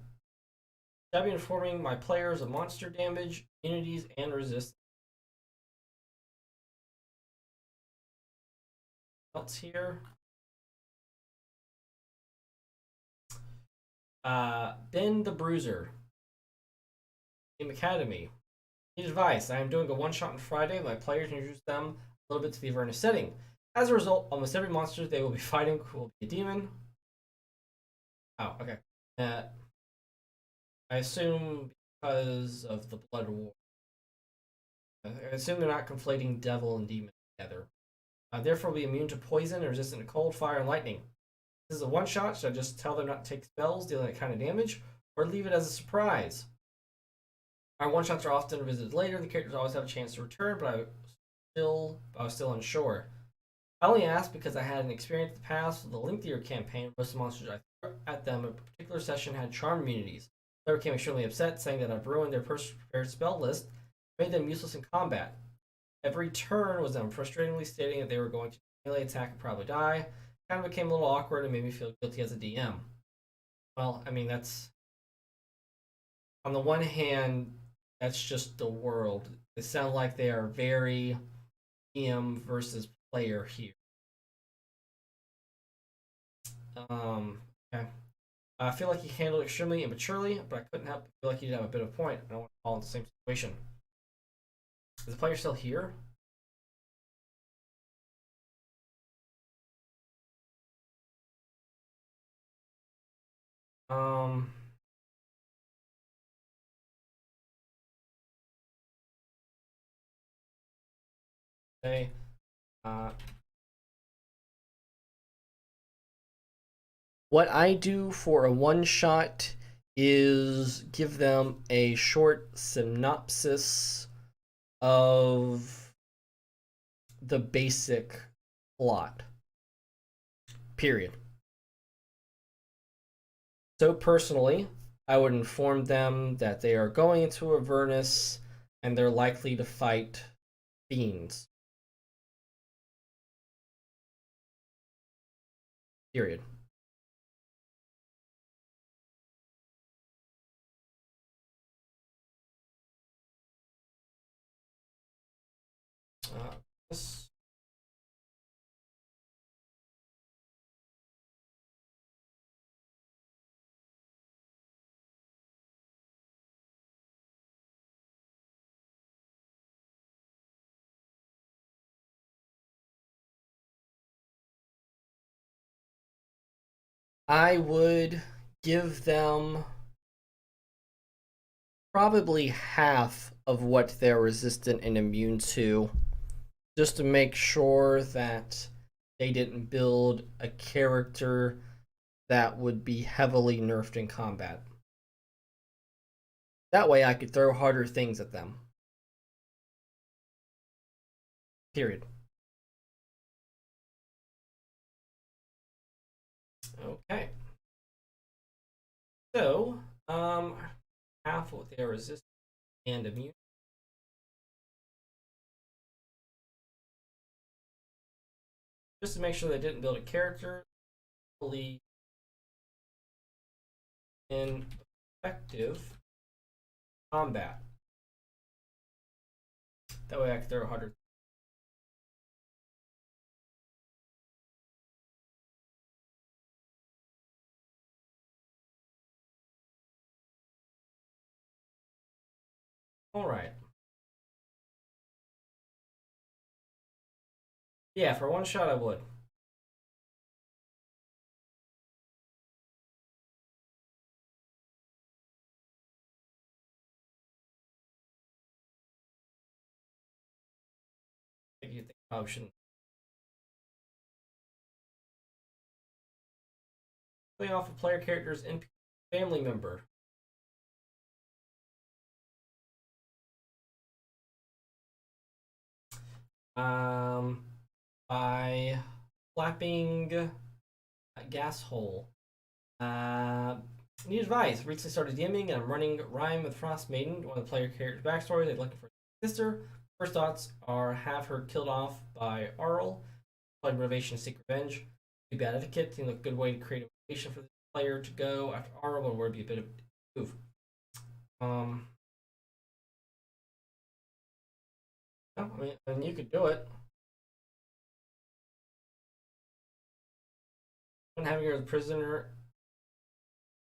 I'll be informing my players of monster damage, immunities, and resistance. Else here. Ben the Bruiser. Team Academy. Need advice. I am doing a one-shot on Friday. My players introduce them a little bit to the Avernus setting. As a result, almost every monster they will be fighting will be a demon. Oh, okay. I assume because of the Blood War. I assume they're not conflating devil and demon together. Therefore, will be immune to poison and resistant to cold, fire, and lightning. This is a one-shot. Should I just tell them not to take spells dealing that kind of damage, or leave it as a surprise? Our one-shots are often revisited later. The characters always have a chance to return, but I was still unsure. I only asked because I had an experience in the past with a lengthier campaign. Most of the monsters I threw at them in a particular session had charm immunities. They became extremely upset, saying that I've ruined their prepared spell list, made them useless in combat. Every turn was them frustratingly stating that they were going to melee attack and probably die. Kind of became a little awkward and made me feel guilty as a DM. Well, I mean, that's on the one hand, that's just the world. It sounds like they are very DM versus player here. Okay. I feel like he handled it extremely immaturely, but I couldn't help feel like he did have a bit of a point. I don't want to fall in the same situation. Is the player still here? Um, say, uh, what I do for a one shot is give them a short synopsis of the basic plot. Period. So personally, I would inform them that they are going into Avernus and they're likely to fight fiends. Period. This. I would give them probably half of what they're resistant and immune to, just to make sure that they didn't build a character that would be heavily nerfed in combat. That way I could throw harder things at them. Period. Okay. So, half of what they are resistant and immune. Just to make sure they didn't build a character in effective combat. That way I can throw harder. All right. Yeah, for one shot I would. If you think I shouldn't. Play off a player character's NPC family member. By flapping a gas hole. Uh, Need advice. Recently started DMing and I'm running Rhyme with Frost Maiden, one of the player character's backstory. They're looking for a sister. First thoughts are have her killed off by Arl. Play motivation, seek revenge. Be bad etiquette. Seems like a good way to create a motivation for the player to go after Arl, or would be a bit of a move. Um, no, I mean, you could do it. And having her as a prisoner,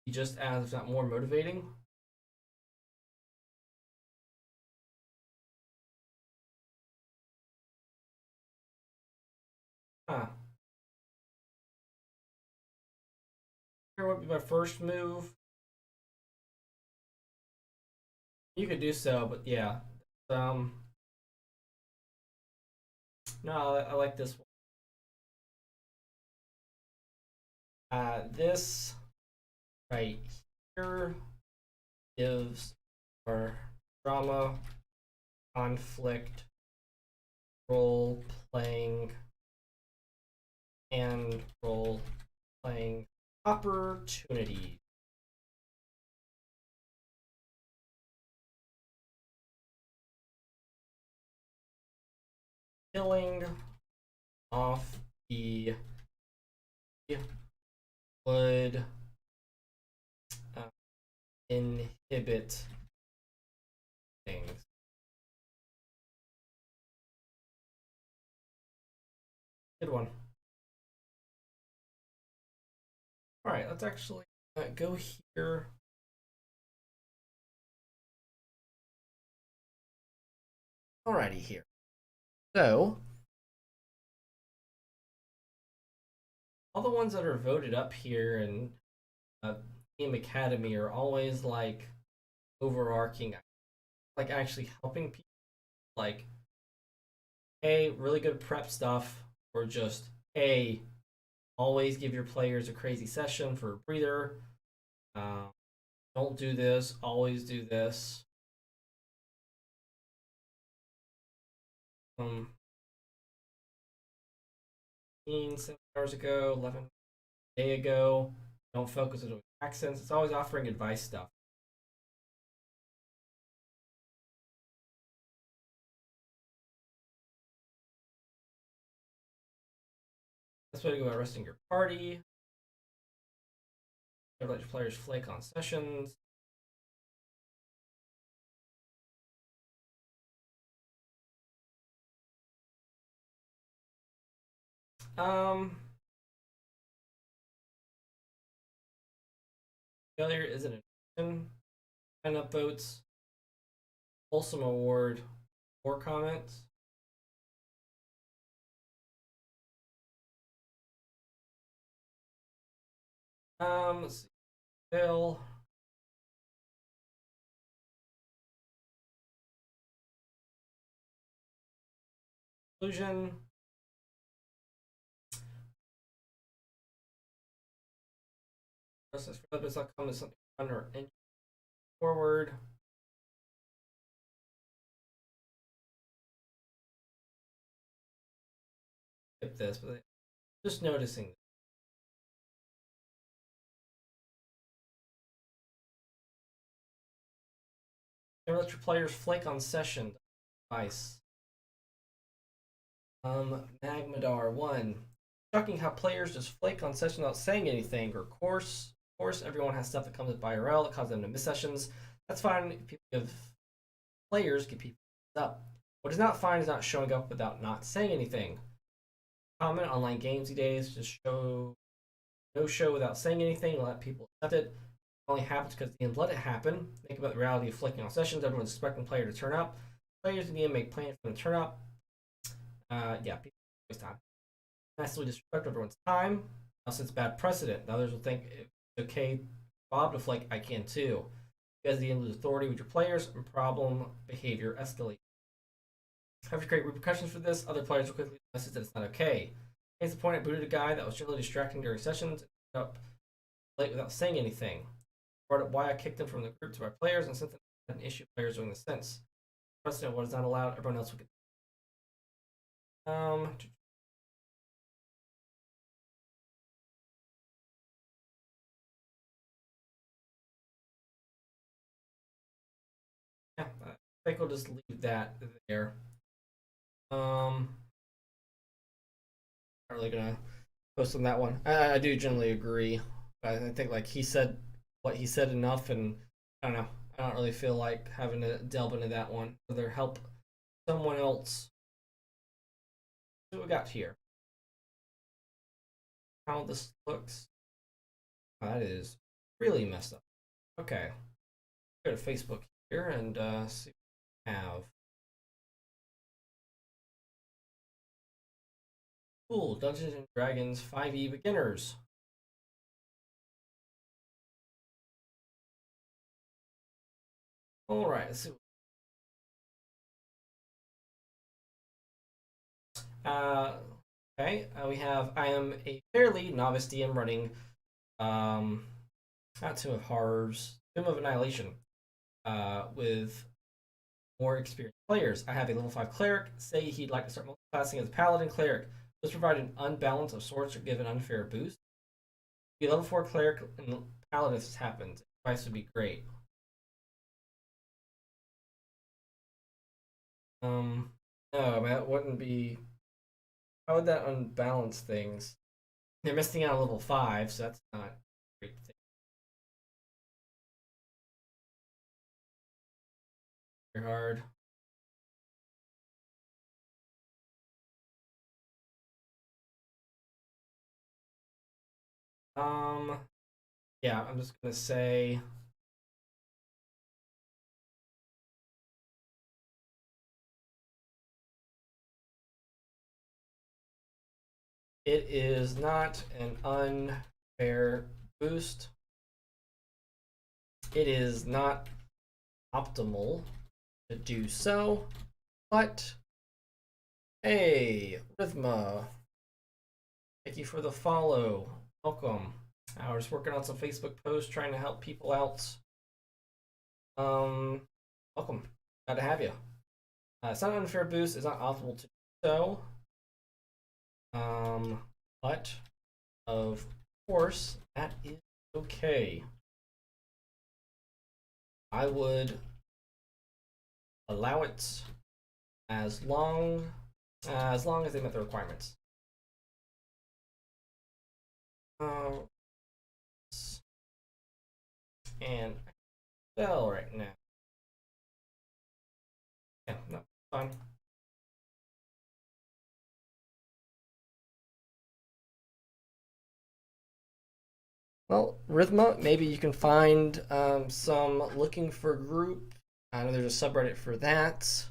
just as if not more motivating. Huh. Here would be my first move. You could do so, but yeah. Um, no, I like this one. This right here gives our drama, conflict, role playing, and role playing opportunity. Killing off the would uh, inhibit things. Good one. All right, let's actually go here. Alrighty here. So, all the ones that are voted up here in Game Academy are always like overarching, like actually helping people. Like, hey, really good prep stuff, or just hey, always give your players a crazy session for a breather. Uh, don't do this. Always do this. 7 hours ago, 11 a day ago. Don't focus on accents. It's always offering advice stuff. Best way to go about resting your party. Never let your players flake on sessions. Um, Failure is an addition. Sign up votes. Wholesome award. Or comments. Let's see. Fail. Conclusion. Process for others. Come as something fun or forward. Skip this, but just noticing. Never let your players flake on session. Advice. Magmadar 1. Shocking how players just flake on session without saying anything. Or of course, everyone has stuff that comes with IRL that causes them to miss sessions. That's fine if people give players give people up. What is not fine is not showing up without not saying anything. Common online games these days just show no show without saying anything and let people accept it. It only happens because the end let it happen. Think about the reality of flicking on sessions. Everyone's expecting player to turn up. Players in the end make plans for them to turn up. Yeah, people waste time. Massively disrespect everyone's time. Now sets bad precedent. The others will think it's okay Bob to flake, I can too. You guys the lose authority with your players and problem behavior escalate. Have to create repercussions for this. Other players will quickly message that it's not okay. Case the point, I booted a guy that was generally distracting during sessions up late without saying anything. Brought up why I kicked him from the group to my players, and since I had an issue players doing the sense. Precedent what is not allowed, everyone else will get. Um, Yeah, I think we'll just leave that there. Not really gonna post on that one. I do generally agree. I think like he said what he said enough, and I don't know. I don't really feel like having to delve into that one. Rather help someone else. See what we got here. How this looks. Oh, that is really messed up. Okay, go to Facebook here and see what we have. Cool, Dungeons and Dragons 5e beginners. All right, let's see. Uh, okay, we have I am a fairly novice DM running not Tomb of Horrors, Tomb of Annihilation, with more experienced players. I have a level 5 cleric. Say he'd like to start multiclassing as a paladin cleric. Does provide an unbalance of sorts or give an unfair boost. Be a level 4 cleric and paladin if this happens. Advice would be great. No, man, that wouldn't be. How would that unbalance things? They're missing out on level 5, so that's not a great thing. Very hard. Um, yeah, I'm just gonna say it is not an unfair boost. It is not optimal to do so, but hey, Rhythma, thank you for the follow. Welcome. I was working on some Facebook posts trying to help people out. Um, welcome. Glad to have you. It's not an unfair boost. It's not optimal to do so. But of course that is okay. I would allow it as long as they met the requirements. And spell right now. Yeah, no, fine. Well, Rhythma, maybe you can find some looking for group. I know there's a subreddit for that.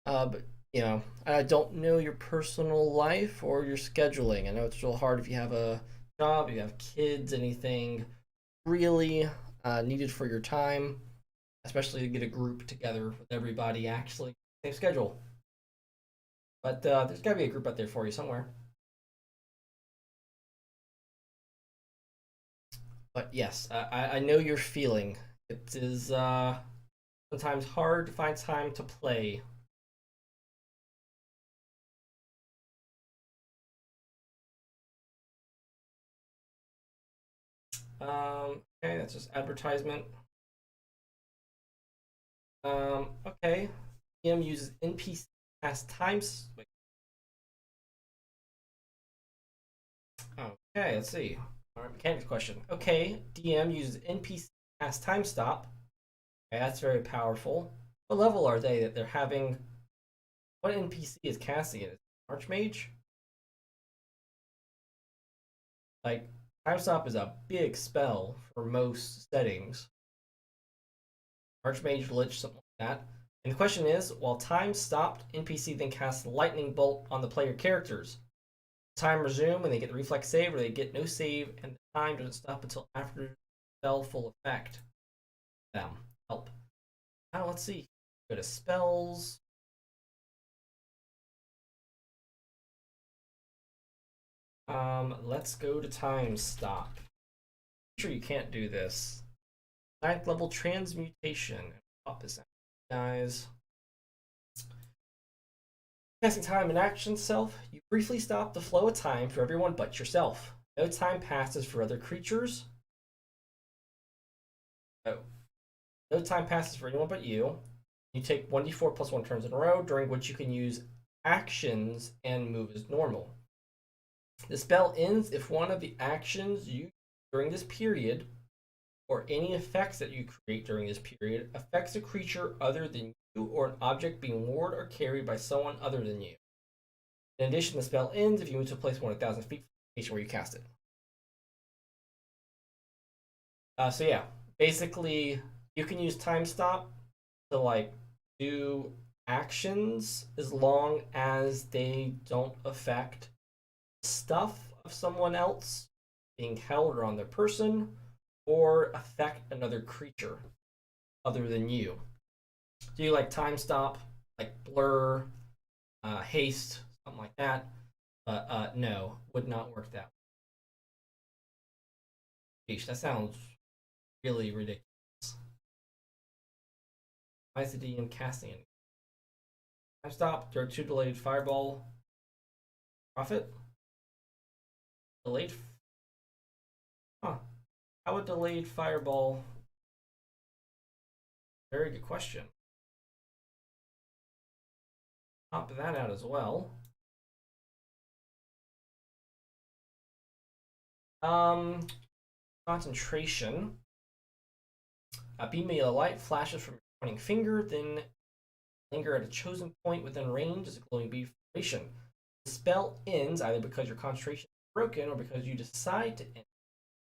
But you know, I don't know your personal life or your scheduling. I know it's real hard if you have a job, you have kids, anything really needed for your time, especially to get a group together with everybody actually same schedule. But there's got to be a group out there for you somewhere. But yes, I know your feeling. It is sometimes hard to find time to play. Okay, that's just advertisement. Okay. DM uses NPC as times. Wait. Okay, let's see. All right, mechanics question. Okay, DM uses NPC as time stop. Okay, that's very powerful. What level are they that they're having? What NPC is casting it? Archmage? Like, time stop is a big spell for most settings. Archmage, Lich, something like that. And the question is, while time stopped, NPC then casts Lightning Bolt on the player characters. Time resume and they get the reflex save, or they get no save, and the time doesn't stop until after spell full effect. Them help. Now let's see. Go to spells. Let's go to time stop. I'm sure you can't do this. 9th level transmutation. Pop this out, guys. Casting time and action self. You briefly stop the flow of time for everyone but yourself. No time passes for other creatures. Oh. No time passes for anyone but you. You take 1d4 plus 1 turns in a row, during which you can use actions and move as normal. The spell ends if one of the actions you during this period, or any effects that you create during this period, affects a creature other than you or an object being moored or carried by someone other than you. In addition, the spell ends if you move to a place more than 1,000 feet from the location where you cast it. So yeah, basically, you can use time stop to like do actions as long as they don't affect stuff of someone else being held or on their person, or affect another creature other than you. Do you like time stop, like blur, haste, something like that? But no, would not work that way. That sounds really ridiculous. Why is the DM casting it? Time stop. There are 2 delayed fireball. Profit. Delayed. Huh. How would delayed fireball? Very good question. Pop that out as well. Concentration. A beam of light flashes from your pointing finger, then linger at a chosen point within range as a glowing beam formation. The spell ends either because your concentration is broken or because you decide to end.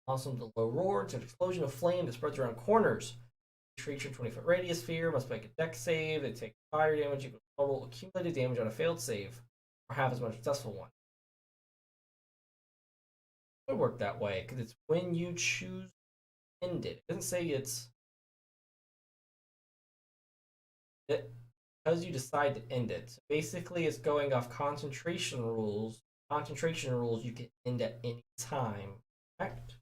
Also, the low roar, it's an explosion of flame that spreads around corners. Each creature 20-foot radius sphere must make a dex save. They take fire damage equal to total accumulated damage on a failed save, or half as much successful one. It would work that way because it's when you choose to end it. It doesn't say it's it, because you decide to end it. So basically, it's going off concentration rules. Concentration rules you can end at any time. Correct.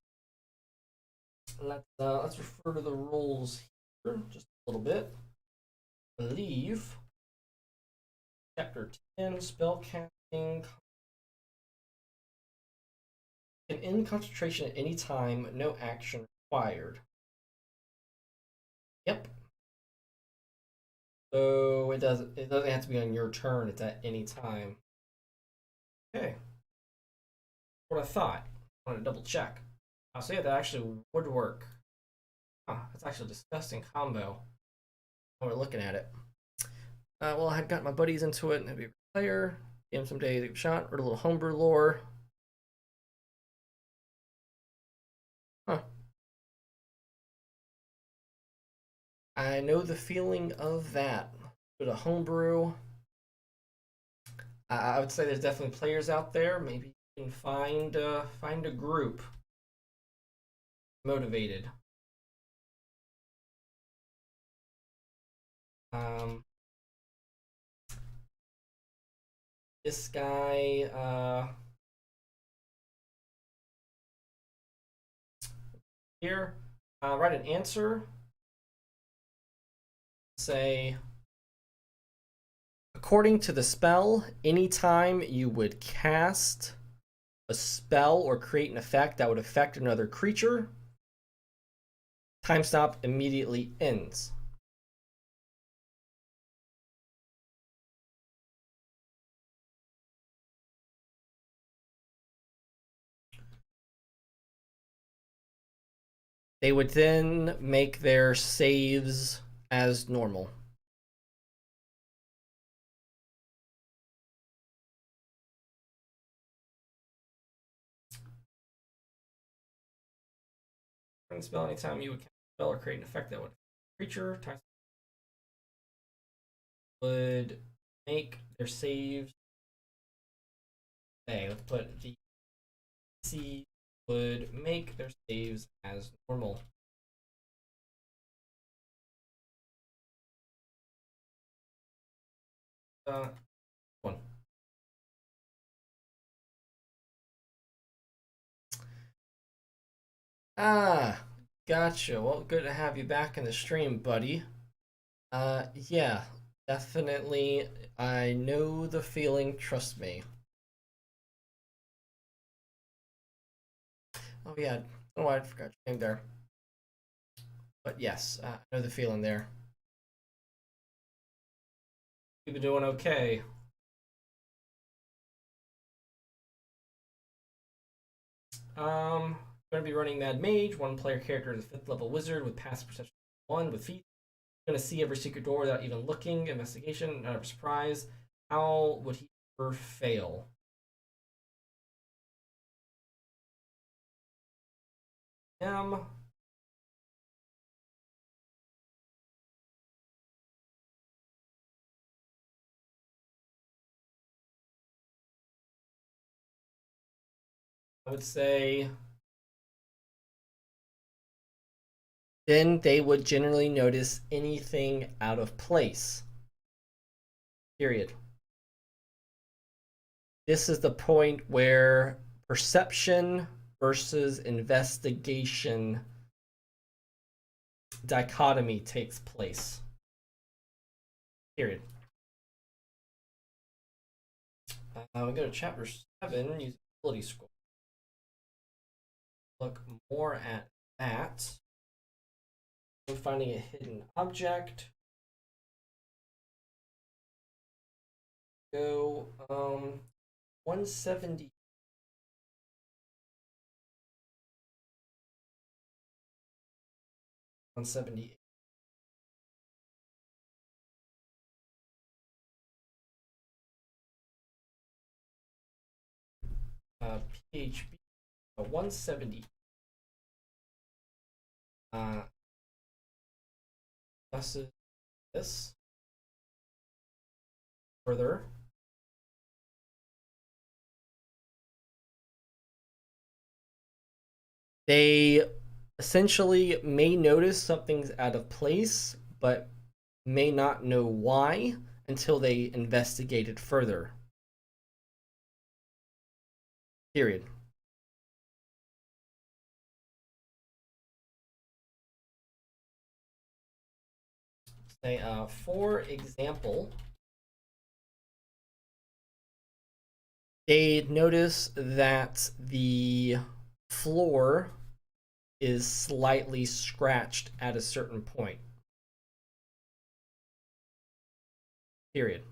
Let's refer to the rules here just a little bit. I believe chapter 10 spellcasting can end concentration at any time, no action required. Yep. So it doesn't have to be on your turn, it's at any time. Okay. What I thought. I want to double check. I'll say that actually would work. That's actually a disgusting combo when we're looking at it. Well, I had got my buddies into it, and it'd be a player. Give him some days to shot, or a little homebrew lore. Huh. I know the feeling of that. Bit of homebrew. I would say there's definitely players out there. Maybe you can find a group motivated. Um, this guy, here, write an answer. Say, according to the spell, anytime you would cast a spell or create an effect that would affect another creature, time stop immediately ends. They would then make their saves as normal. Spell anytime you would cast a spell or create an effect that would creature time would make their saves. Okay, let's put DC would make their saves as normal. One. Gotcha. Well, good to have you back in the stream, buddy. Yeah, definitely. I know the feeling, trust me. Oh yeah, oh I forgot your name there. But yes, I know the feeling there. We've been doing okay. Going to be running Mad Mage. One player character is a 5th level wizard with passive perception 1 with feet. Going to see every secret door without even looking. Investigation, not a surprise. How would he ever fail? I would say then they would generally notice anything out of place. Period. This is the point where perception versus investigation dichotomy takes place. Period. We go to chapter 7, usability score. Look more at that. I'm finding a hidden object. Go 170. $178. PHP 170. This further. They essentially may notice something's out of place, but may not know why until they investigate it further. Period. Say, for example, they notice that the floor is slightly scratched at a certain point. Period.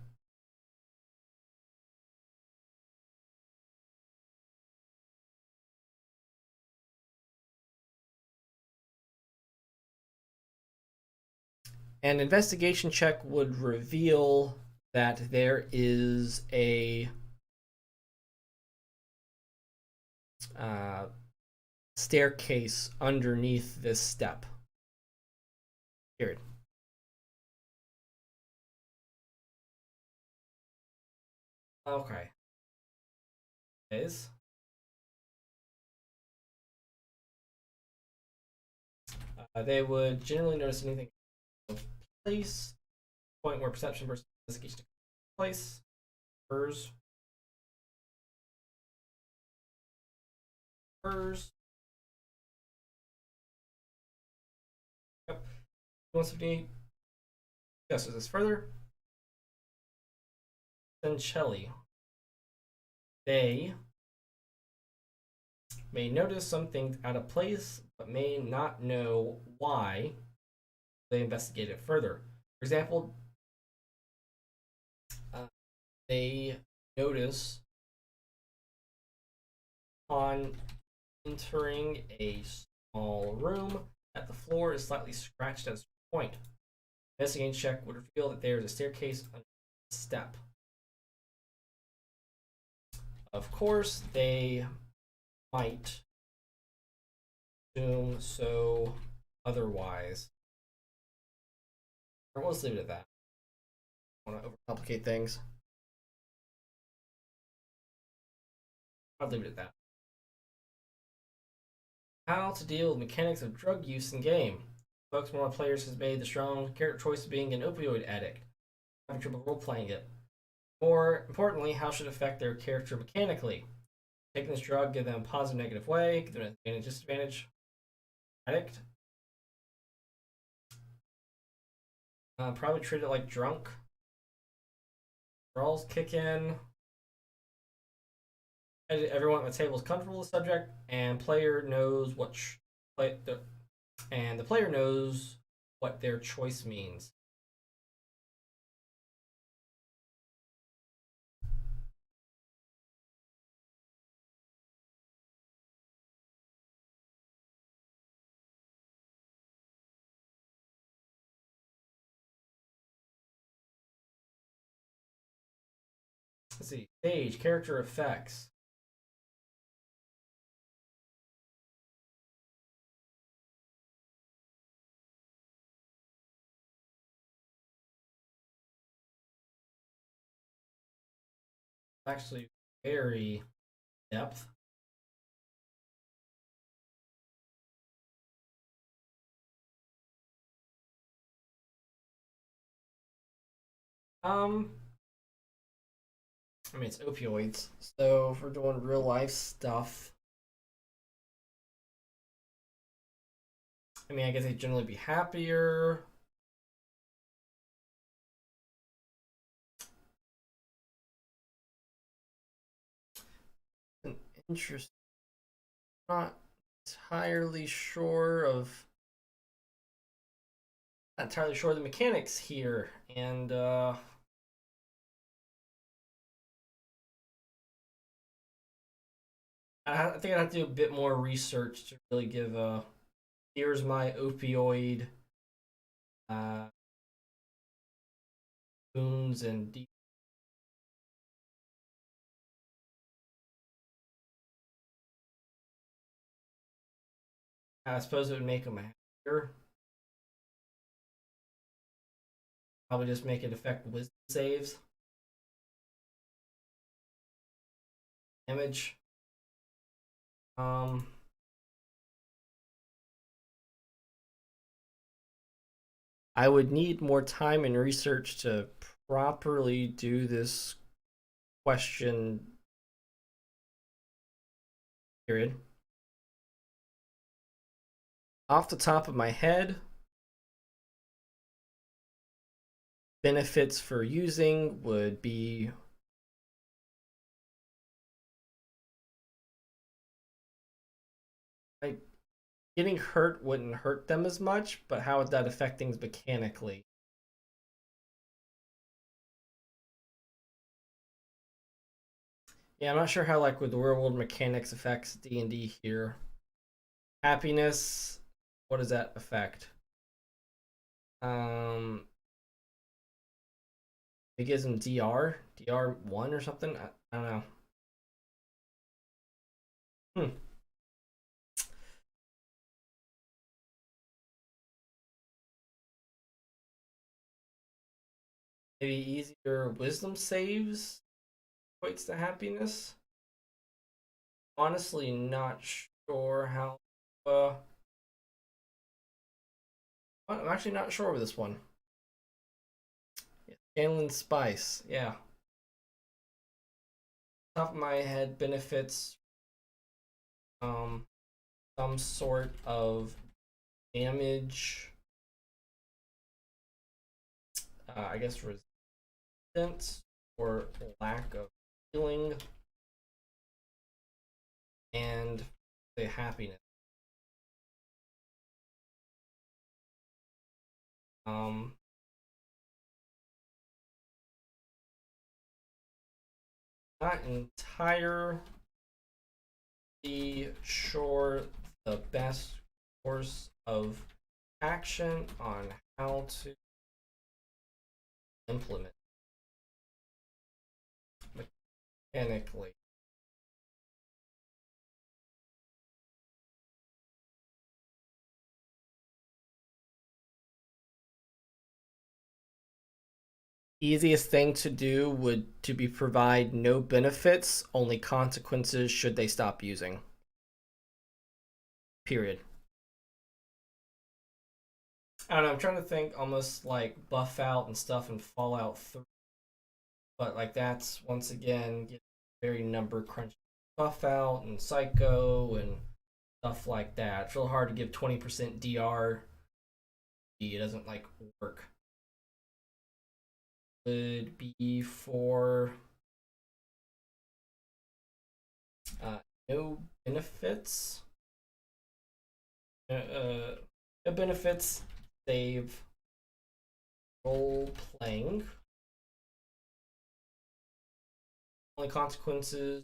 An investigation check would reveal that there is a staircase underneath this step. Period. Okay. Is they would generally notice anything of place, point where perception versus investigation takes place, occurs, Yep. 178 discusses this further. Centelli. They may notice something out of place, but may not know why. They investigate it further. For example, they notice upon entering a small room that the floor is slightly scratched at a point. Investigating check would reveal that there is a staircase under the step. Of course, they might assume so otherwise. Or we'll just leave it at that. I don't want to overcomplicate things. I'll leave it at that. How to deal with mechanics of drug use in game. Focus more on players has made the strong character choice of being an opioid addict, having trouble role playing it. More importantly, how should it affect their character mechanically? Taking this drug, give them a positive, negative way, give them an advantage, disadvantage. Addict. Probably treat it like drunk. Rolls kick in. Everyone at the table is comfortable with the subject, and player knows what and the player knows what their choice means. Let's see. Stage, character effects. Actually, very depth. Um, I mean, it's opioids. So if we're doing real life stuff, I mean, I guess they'd generally be happier. An interest. Not entirely sure of. Not entirely sure of the mechanics here, and I think I'd have to do a bit more research to really give a. Here's my opioid uh, boons and I suppose it would make them happier. Probably just make it affect wisdom saves. Image. Um, I would need more time and research to properly do this question period. Off the top of my head, benefits for using would be like getting hurt wouldn't hurt them as much, but how would that affect things mechanically? Yeah, I'm not sure how like with the real world mechanics affects D&D here. Happiness, what does that affect? Um, it gives them DR1 or something. I don't know. Hmm. Maybe easier wisdom saves equates to happiness. Honestly, not sure how. Uh, I'm actually not sure with this one. Yeah, Scanlan Spice, yeah. Top of my head, benefits some sort of damage. I guess resistance or lack of healing, and the happiness. Um, Not entirely sure the best course of action on how to implement mechanically. Easiest thing to do would to be provide no benefits, only consequences should they stop using. Period. I don't know. I'm trying to think almost like buff out and stuff and Fallout 3, but like that's once again very number crunch. Buff out and Psycho and stuff like that. It's real hard to give 20% DR. It doesn't like work. Would be for no benefits. No benefits, save, role playing. Only consequences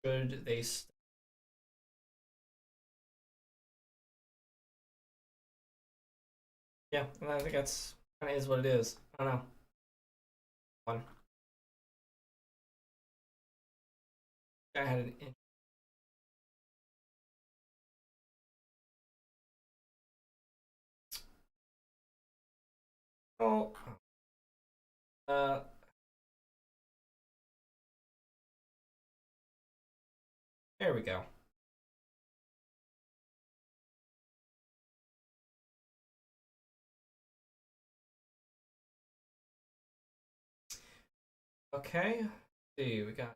should they. Yeah, I think that's kind of is what it is. I don't know. One. I had an. Oh. Uh. There we go. Okay. Let's see, we got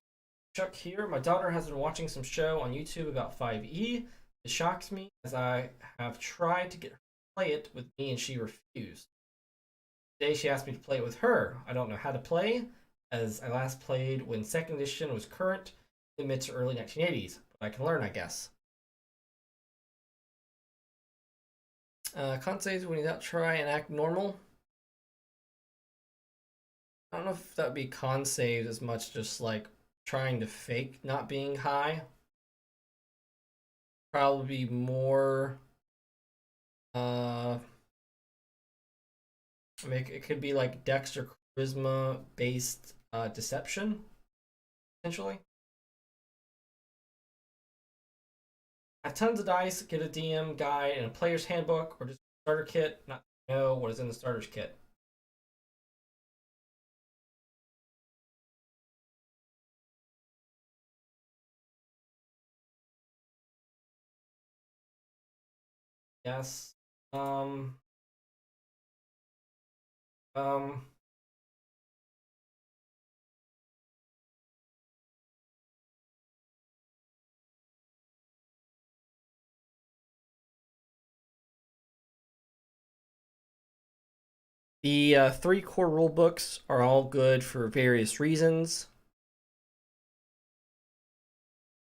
Chuck here. My daughter has been watching some show on YouTube about 5e. It shocks me as I have tried to get her to play it with me and she refused. Today she asked me to play it with her. I don't know how to play, as I last played when second edition was current in the mid to early 1980s, but I can learn, I guess. Con saves when you not try and act normal. I don't know if that would be con saves as much just like trying to fake not being high. Probably more. I mean, it could be like Dex or Charisma based deception, potentially. Have tons of dice, get a DM guide and a player's handbook, or just a starter kit, not know what is in the starter's kit. Yes. Um. Um. The three core rule books are all good for various reasons.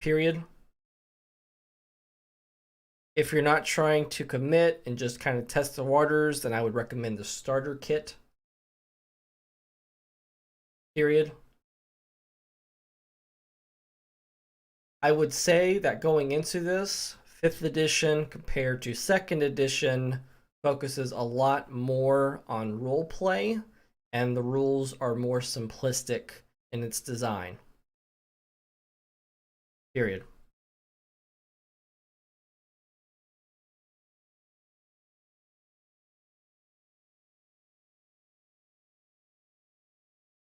Period. If you're not trying to commit and just kind of test the waters, then I would recommend the starter kit. Period. I would say that going into this, 5th edition compared to 2nd edition focuses a lot more on role play, and the rules are more simplistic in its design. Period.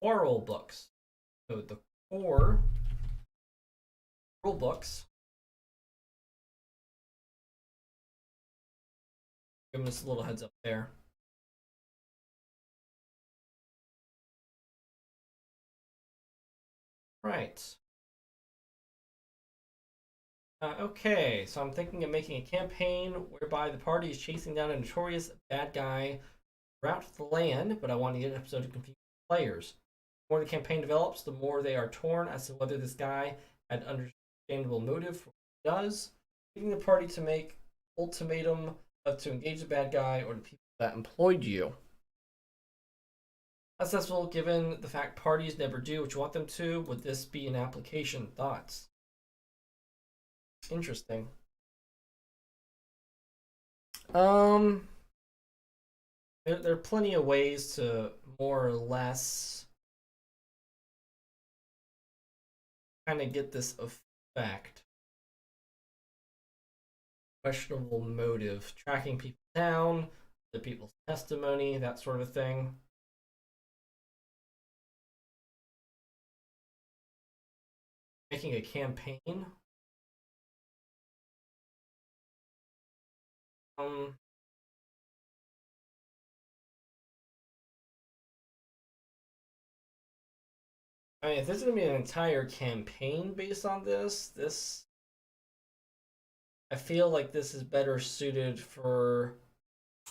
Core rule books. So the core rule books. Give us a little heads up there. Right. Okay, so I'm thinking of making a campaign whereby the party is chasing down a notorious bad guy throughout the land, but I want to get an episode to confuse players. The more the campaign develops, the more they are torn as to whether this guy had understandable motive for what he does, leaving the party to make ultimatum of to engage the bad guy or the people that employed you. Successful given the fact parties never do what you want them to. Would this be an application? Thoughts? Interesting. Um, there are plenty of ways to more or less kind of get this effect. Questionable motive, tracking people down, the people's testimony, that sort of thing. Making a campaign. Um, I mean, if there's gonna be an entire campaign based on this, I feel like this is better suited for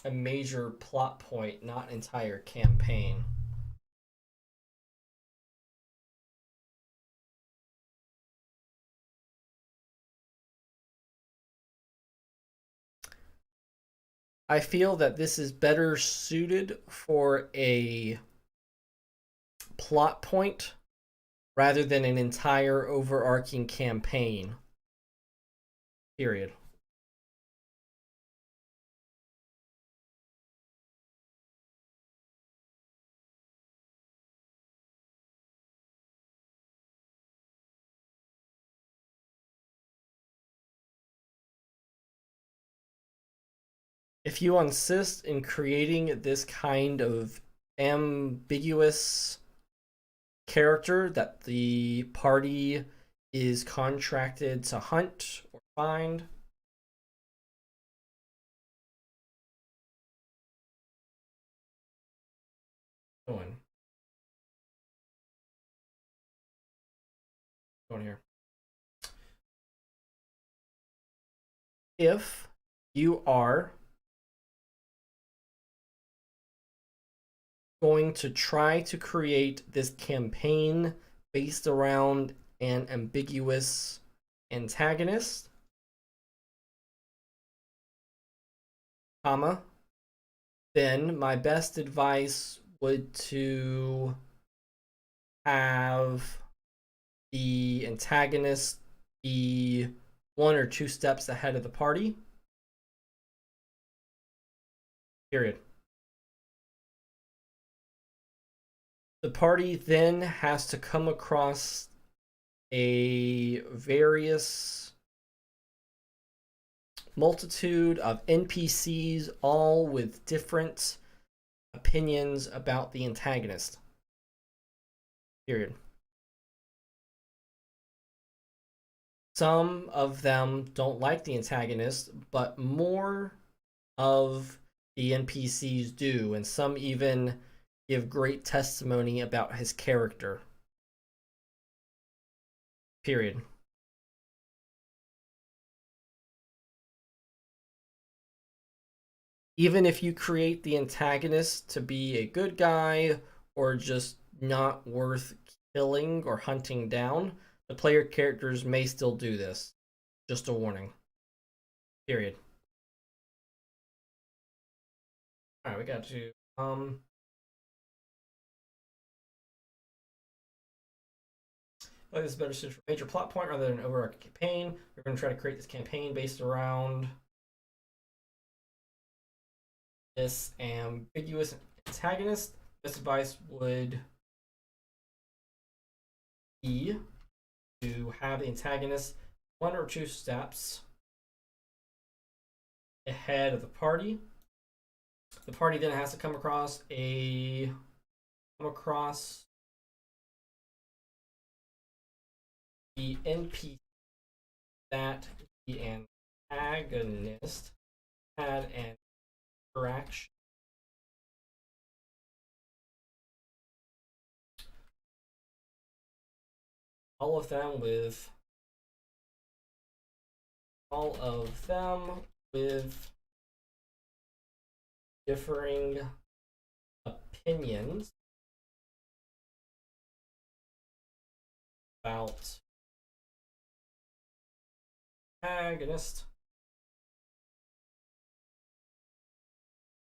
a major plot point, not entire campaign. I feel that this is better suited for a plot point rather than an entire overarching campaign. Period. If you insist in creating this kind of ambiguous character that the party is contracted to hunt or find, going here. If you are going to try to create this campaign based around an ambiguous antagonist, comma, then my best advice would to have the antagonist be 1 or 2 steps ahead of the party. Period. The party then has to come across a various multitude of NPCs, all with different opinions about the antagonist. Period. Some of them don't like the antagonist, but more of the NPCs do, and some even give great testimony about his character. Period. Even if you create the antagonist to be a good guy or just not worth killing or hunting down, the player characters may still do this. Just a warning. Period. Alright, we got to like this is better suited for a major plot point rather than an overarching campaign. We're going to try to create this campaign based around this ambiguous antagonist. This advice would be to have the antagonist 1 or 2 steps ahead of the party. The party then has to come across the NPC that the antagonist had an interaction. All of them with differing opinions about antagonist.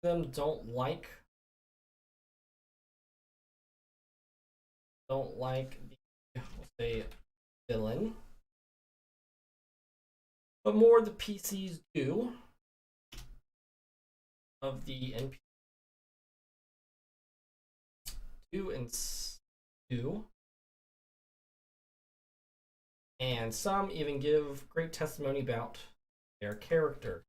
Them don't like the, let's say, villain, but more the PCs do of the NPC do, and some even give great testimony about their character.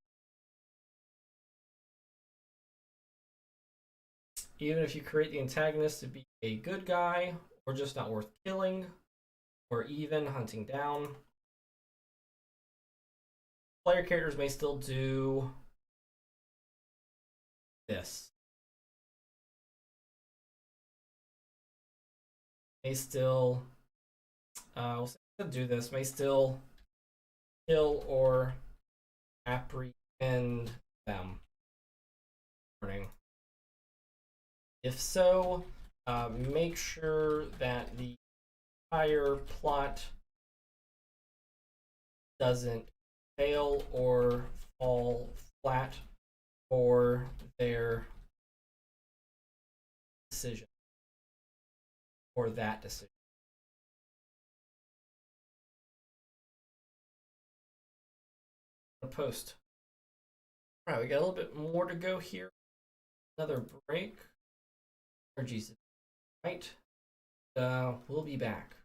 Even if you create the antagonist to be a good guy, or just not worth killing, or even hunting down, player characters may still do this. May still do this. May still kill or apprehend them. If so, make sure that the entire plot doesn't fail or fall flat for their decision or that decision. Post. All right, we got a little bit more to go here. Another break. Energies, right? We'll be back.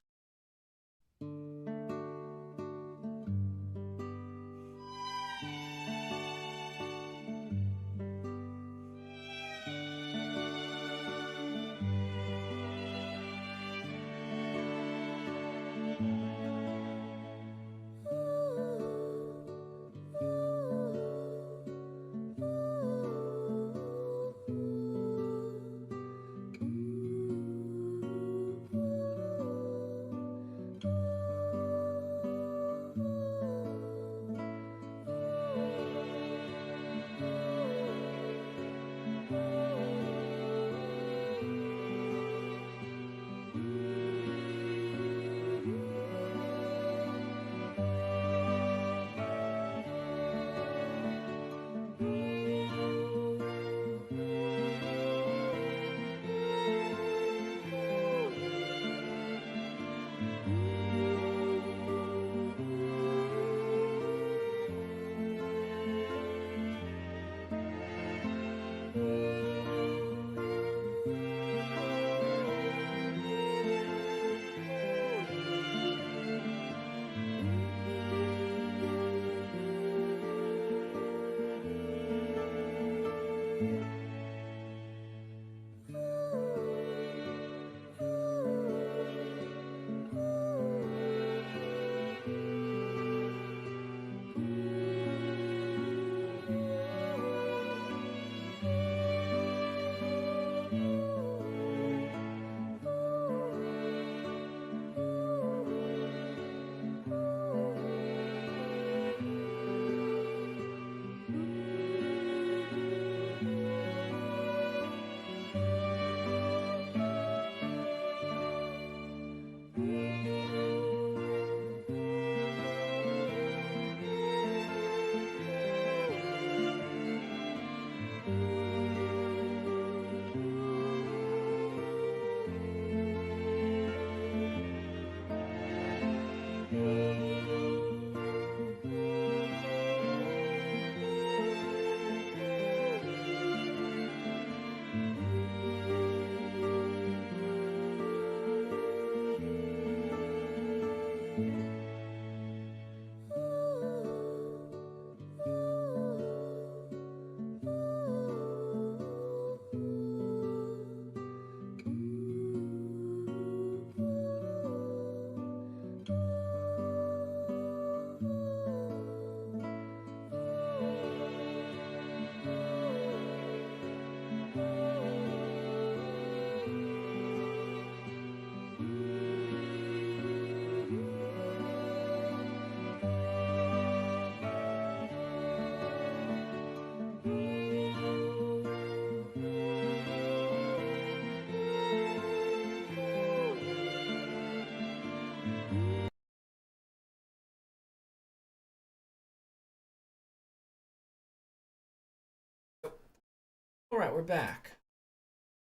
All right, we're back.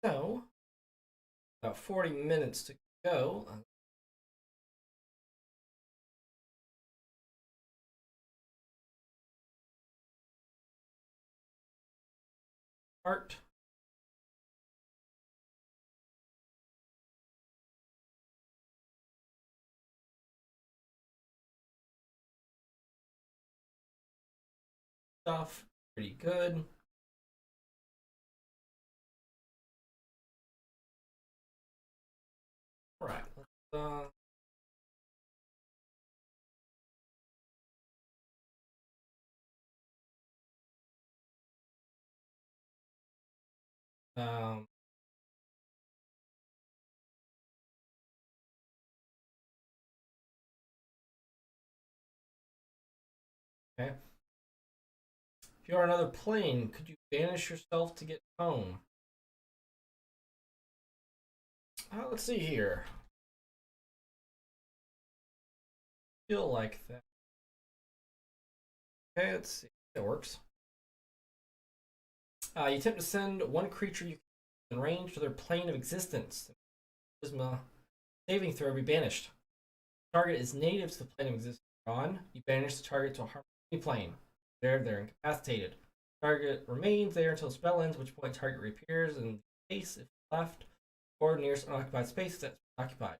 So, about 40 minutes to go. Art. Stuff. Pretty good. All right, let's um, okay. If you're on another plane, could you banish yourself to get home? Let's see here. Feel like that. Okay, let's see. It works. You attempt to send one creature you can in range to their plane of existence. Charisma saving throw be banished. Target is native to the plane of existence on. You banish the target to a harmony plane. There, they're incapacitated. Target remains there until the spell ends, at which point target reappears in space if left, or nearest unoccupied space that's occupied.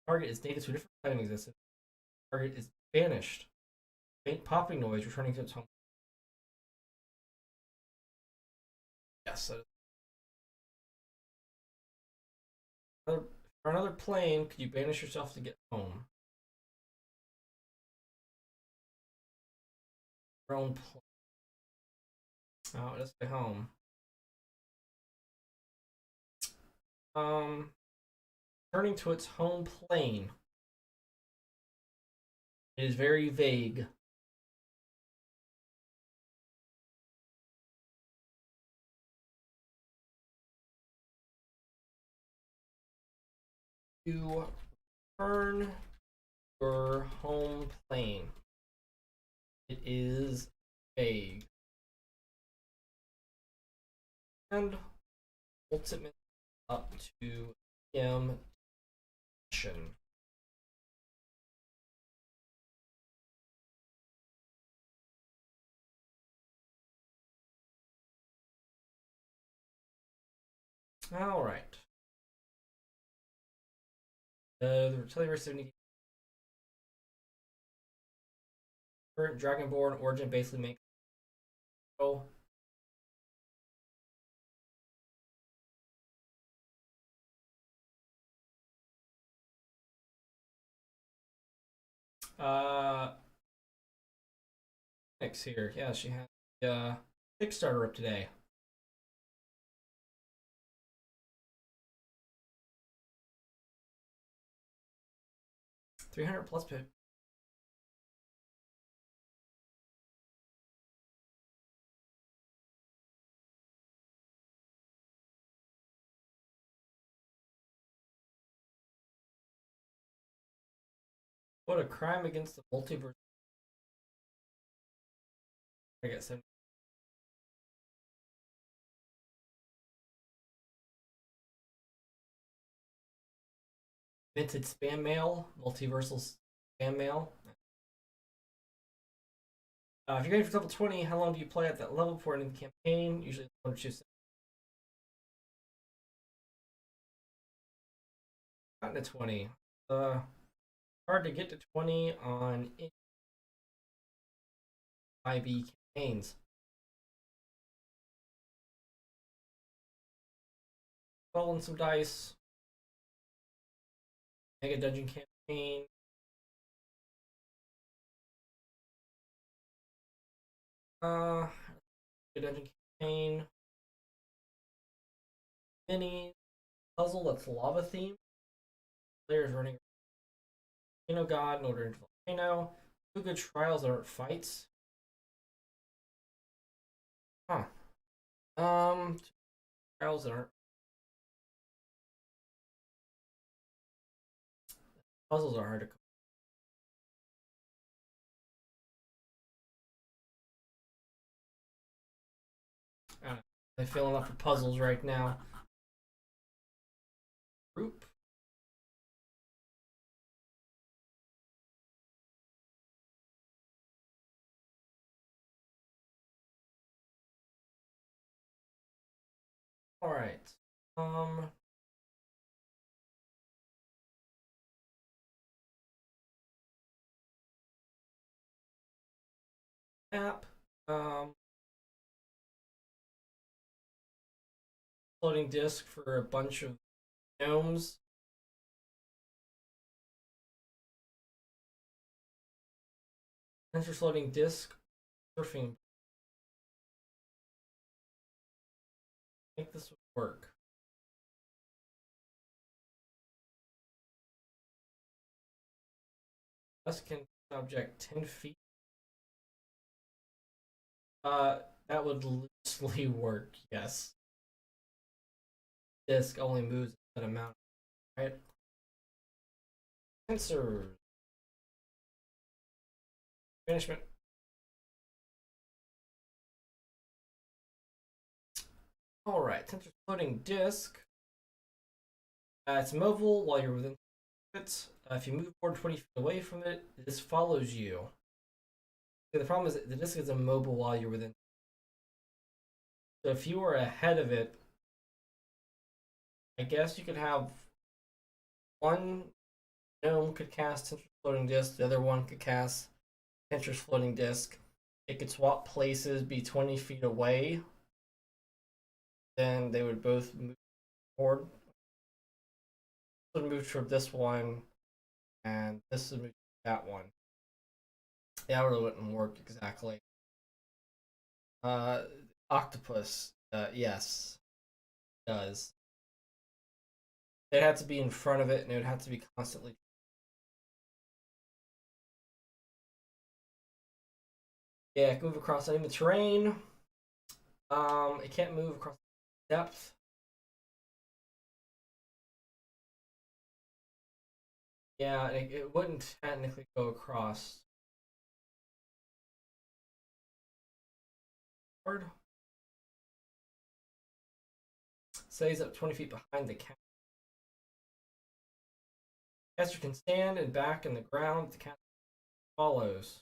Target is native to a different plane of existence. Target is banished. Faint popping noise returning to its home. Yes. For another plane, could you banish yourself to get home? Your own plane. Oh, let's stay home. Turning to its home plane. It is very vague. You return your home plane. It is vague. And ultimately up to M. All right. The artillery 70 current Dragonborn origin basically makes next here. Yeah, she had the Kickstarter up today. 300 plus pip. What a crime against the multiverse. I got 70. Minted spam mail, multiversal spam mail. If you're going for level 20, how long do you play at that level before ending the campaign? Usually 1 or 2 seconds. Gotten to 20. Hard to get to 20 on IB campaigns. Rolling some dice. Mega Dungeon campaign. Mega Dungeon campaign. Mini puzzle that's lava themed. Players running Volcano God in order into Volcano. 2 good trials that aren't fights. Huh. Trials that aren't puzzles are hard to. I'm feeling up for puzzles right now. Group. All right. App. Floating disk for a bunch of gnomes. Sensor floating disk. Surfing. I think this would work. This can object 10 feet. That would loosely work, yes. Disk only moves that amount, right? Sensors. Banishment. All right, tensor floating disk. It's mobile while you're within it. If you move more than 20 feet away from it, this follows you. The problem is that the disk is immobile while you're within. So if you were ahead of it, I guess you could have one gnome could cast tensor floating disk, the other one could cast tensor floating disk. It could swap places, be 20 feet away. Then they would both move forward. This would move toward this one, and this would move to that one. That really wouldn't work exactly. Octopus, yes, it does. It had to be in front of it, and it would have to be constantly. Yeah, it can move across uneven terrain. It can't move across depth. Yeah, it wouldn't technically go across. Stays up 20 feet behind the cat. Caster can stand and back in the ground. The cat follows.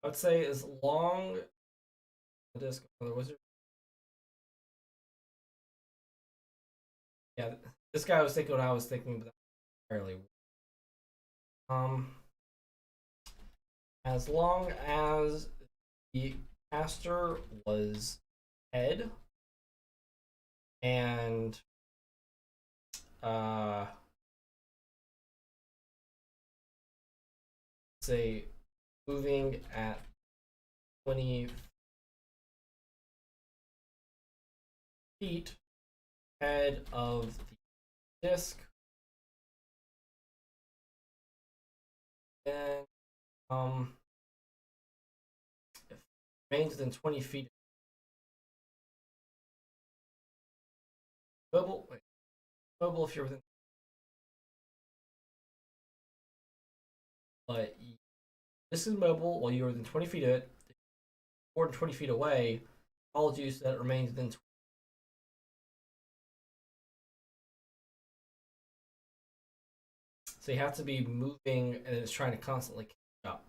I would say as long the disc of the wizard. Yeah, this guy was thinking what I was thinking, but entirely. As long as the caster was head and say moving at 20 feet head of the disc, and if it remains within 20 feet mobile, mobile if you're within, but this is mobile while you're within 20 feet of it. More than 20 feet away, all juice that remains within 20. So you have to be moving, and it's trying to constantly catch up.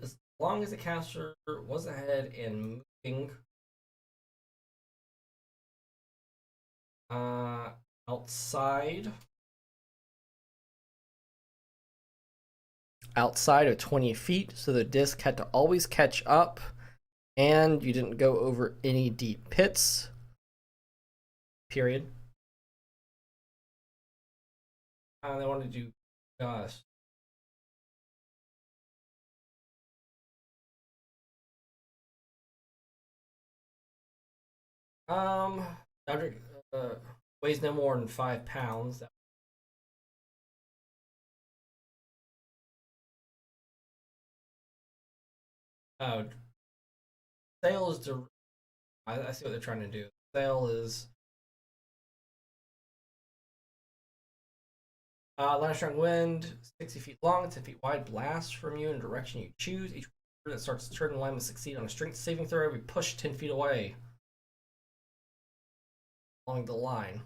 As long as the caster was ahead and moving outside of 20 feet, so the disc had to always catch up, and you didn't go over any deep pits. Period. They want to do dust. Object weighs no more than 5 pounds. Oh, sail is I see what they're trying to do. Sail is line of strong wind, 60 feet long, 10 feet wide, blast from you in a direction you choose. Each that starts to turn the line must succeed on a strength saving throw every push 10 feet away along the line.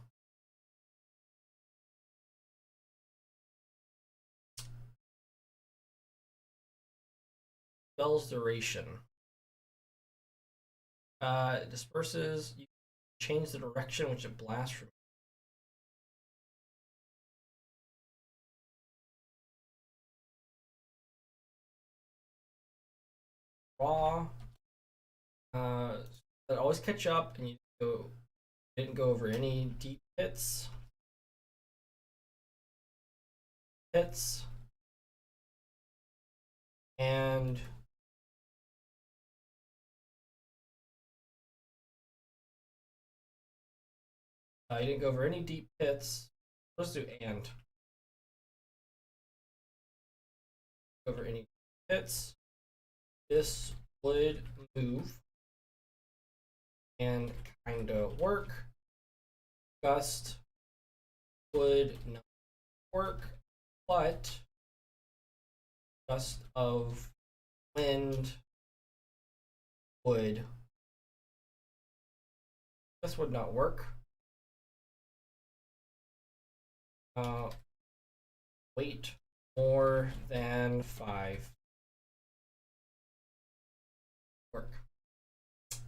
Spell's duration. It disperses. You change the direction which it blasts from. Raw. That always catch up, and you didn't go over any deep pits. And you didn't go over any deep pits. Let's do and. Over any pits. This would move and kind of work. Gust would not work, but gust of wind would. This would not work. Wait more than 5. Work.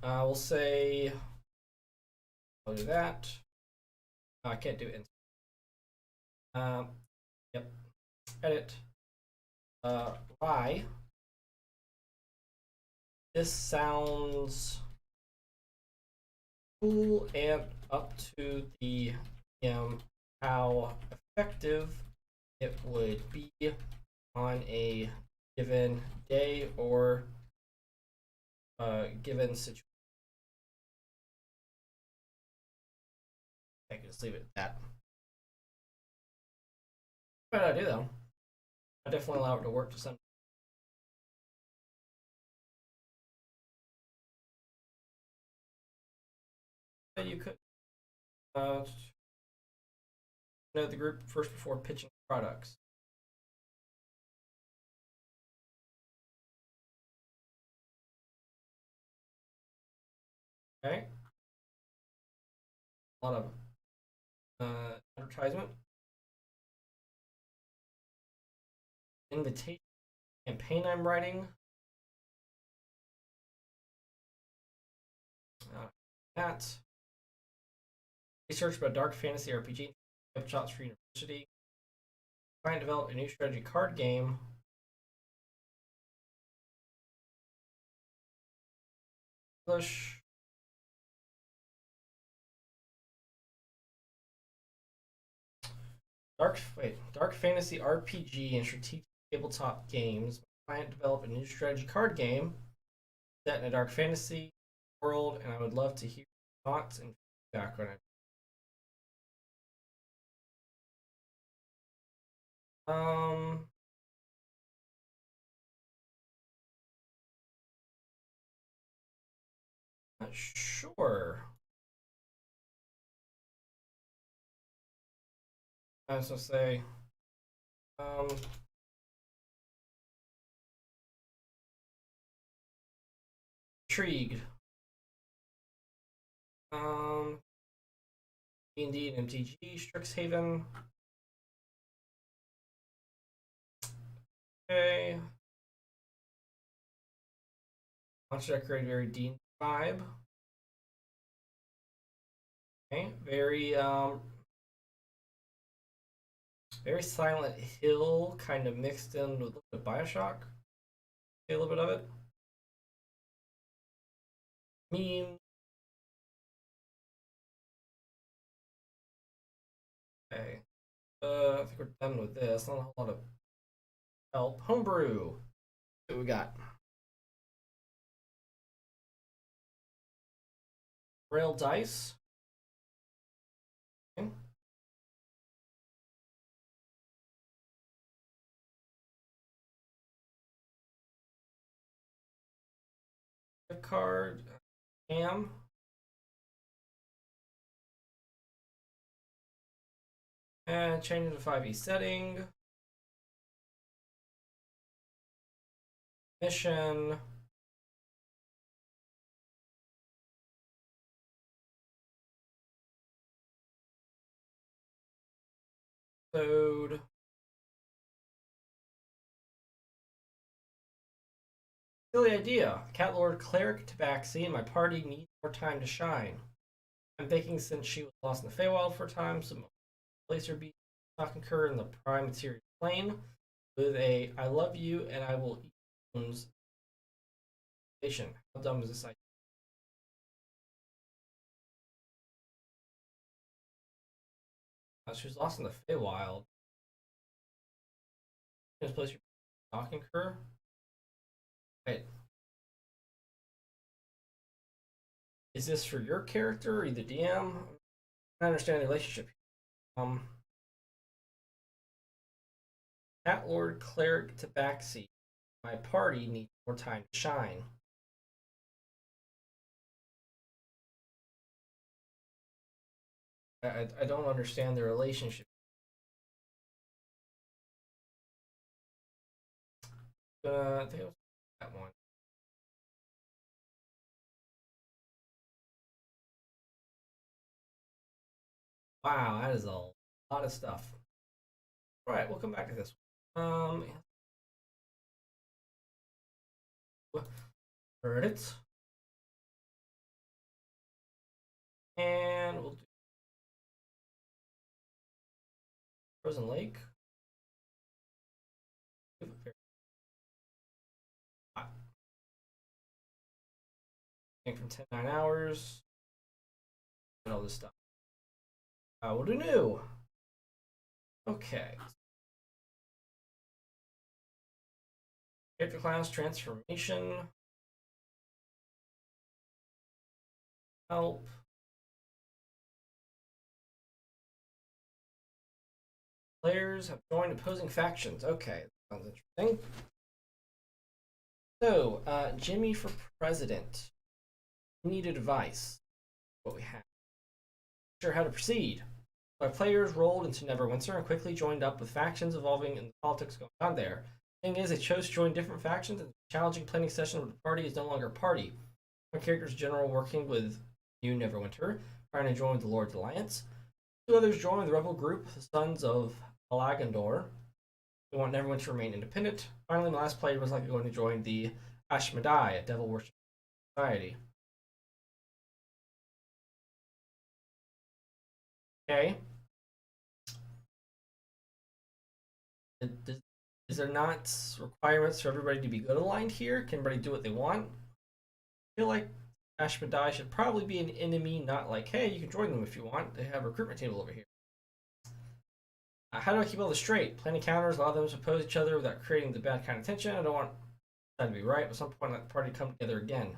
We'll say. I'll do that. I can't do it. Yep. Edit. Why? This sounds cool and up to the how effective it would be on a given day or given situation. I can just leave it at that. Bad idea though. I definitely allow it to work to some. You could know the group first before pitching products. Okay. A lot of advertisement, invitation campaign I'm writing. That research about dark fantasy RPG, shots for university. Trying to develop a new strategy card game. English. Dark fantasy RPG and strategic tabletop games. Client develop a new strategy card game set in a dark fantasy world, and I would love to hear thoughts and feedback on it. Not sure. I was gonna say, intrigued. D&D and MTG, Strixhaven. Okay. Monster decorate very D vibe. Okay, very Silent Hill, kind of mixed in with a little bit of Bioshock. Okay, a little bit of it. Meme. Okay. I think we're done with this. Not a whole lot of help. Homebrew. What we got? Rail dice. Okay. Gift card. Cam. And change it to 5e setting. Mission. Code. Silly idea. Cat Lord Cleric Tabaxi and my party need more time to shine. I'm thinking since she was lost in the Feywild for a time, so place her be concur in the prime material plane with a I love you and I will eat bones. How dumb is this idea? She was lost in the Feywild. This place your talking her. Wait. Is this for your character or the DM? I understand the relationship. Cat Lord Cleric Tabaxi. My party needs more time to shine. I don't understand the relationship. I think it was that one. Wow, that is a lot of stuff. All right, we'll come back to this one. Heard it. And we'll do Frozen Lake. From 10 9 hours. And all this stuff. We'll do new. Okay. Character class transformation. Help. Players have joined opposing factions. Okay, that sounds interesting. So, Jimmy for president. Need advice. What we have. Sure how to proceed. Our players rolled into Neverwinter and quickly joined up with factions involving in the politics going on there. Thing is, they chose to join different factions, and the challenging planning session with the party is no longer a party. One character's general working with New Neverwinter, trying to join the Lord's Alliance. Two others join the rebel group, the Sons of Alagandor. They want Neverwinter to remain independent. Finally, my last player was likely going to join the Ashmedai, a devil worship society. Okay. Is there not requirements for everybody to be good aligned here? Can everybody do what they want? I feel like Ashmedai should probably be an enemy, not like, hey, you can join them if you want. They have a recruitment table over here. How do I keep all this straight? Plan encounters, allow them to oppose each other without creating the bad kind of tension. I don't want that to be right, but at some point let the party come together again.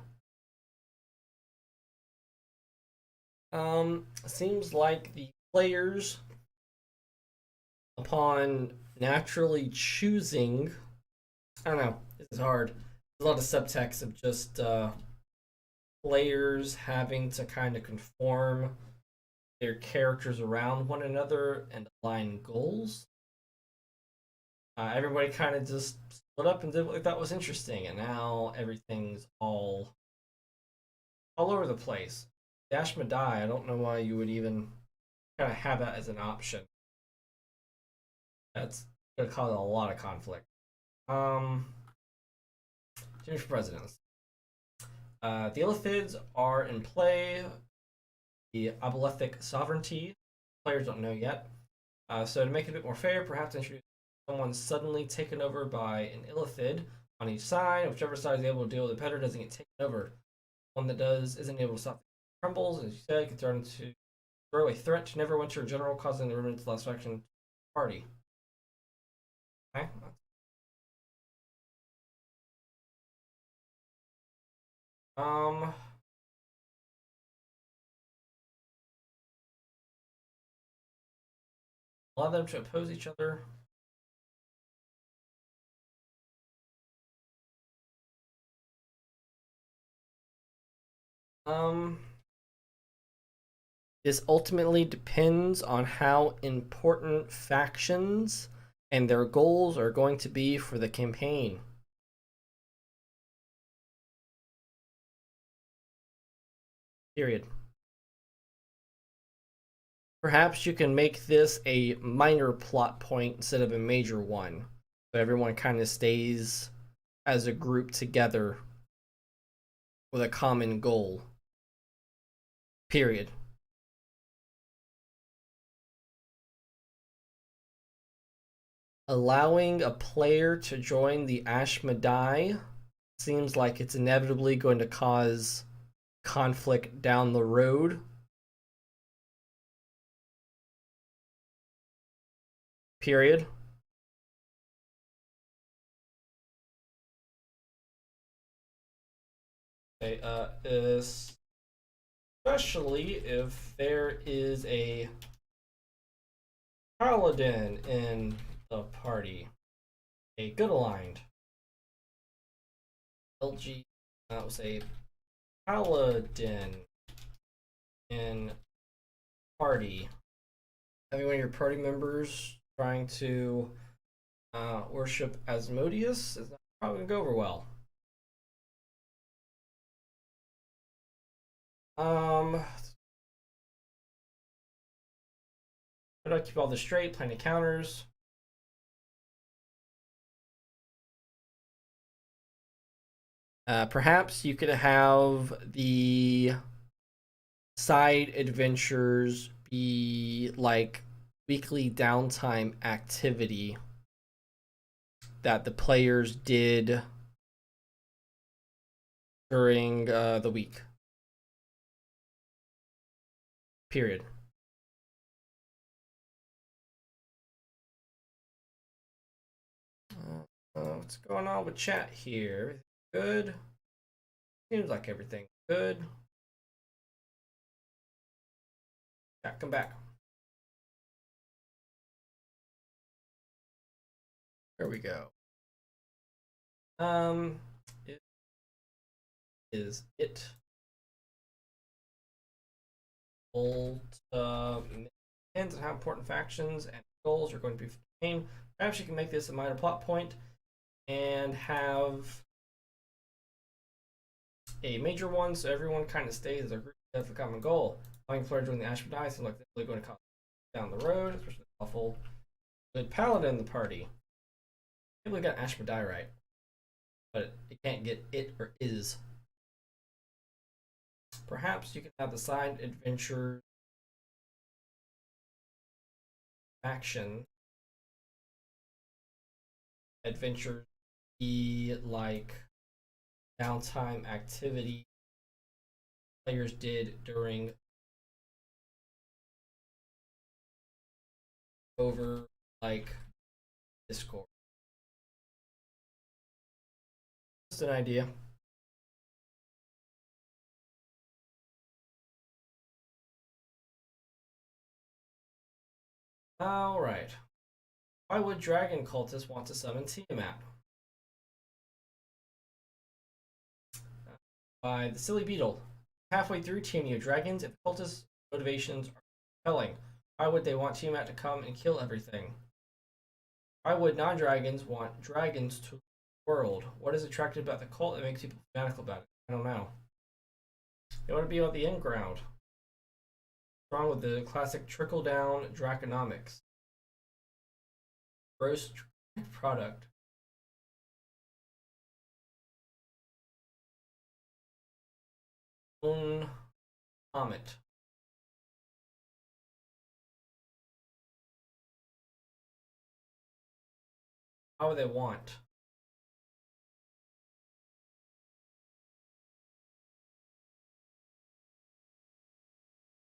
Seems like the players, upon naturally choosing, I don't know, this is hard. There's a lot of subtext of just players having to kind of conform their characters around one another and align goals. Everybody kind of just split up and did what they thought was interesting, and now everything's all over the place. Ashmedai, I don't know why you would even kind of have that as an option. That's gonna cause a lot of conflict. Change for presidents. The Illithids are in play. The Abelethic sovereignty. Players don't know yet. So to make it a bit more fair, perhaps introduce someone suddenly taken over by an Illithid on each side. Whichever side is able to deal with it better doesn't get taken over. One that does isn't able to stop the crumbles, as you said, can throw a threat to Neverwinter in general, causing the remnants last faction party. Okay. Allow them to oppose each other. This ultimately depends on how important factions and their goals are going to be for the campaign. Period. Perhaps you can make this a minor plot point instead of a major one. So everyone kind of stays as a group together with a common goal. Period. Allowing a player to join the Ashmedai seems like it's inevitably going to cause conflict down the road. Period. Okay, especially if there is a paladin in the party. A good aligned. LG, that was a paladin in party. Having one of your party members trying to worship Asmodeus is that Probably gonna go over well. How do I keep all this straight? Plenty of counters. Perhaps you could have the side adventures be like weekly downtime activity that the players did during the week. Period. What's going on with chat here? Good. Seems like everything's good. Chat, come back. There we go. It is it. Old depends on how important factions and goals are going to be for the game. Perhaps you can make this a minor plot point and have a major one so everyone kind of stays as a group with a common goal. Playing Flare during the Ashmedai seems like they're really going to come down the road, especially the awful good paladin in the party. Maybe we got Ashmedai right, but it can't get it or is. Perhaps you can have the side adventure action adventures be like downtime activity players did during over like Discord. Just an idea. All right. Why would dragon cultists want to summon Tiamat? By the Silly Beetle. Halfway through Taming of Dragons, if cultists' motivations are compelling, why would they want Tiamat to come and kill everything? Why would non-dragons want dragons to the world? What is attractive about the cult that makes people fanatical about it? I don't know. They want to be on the in ground. What's wrong with the classic trickle-down draconomics? Gross product. Own comet. How would they want?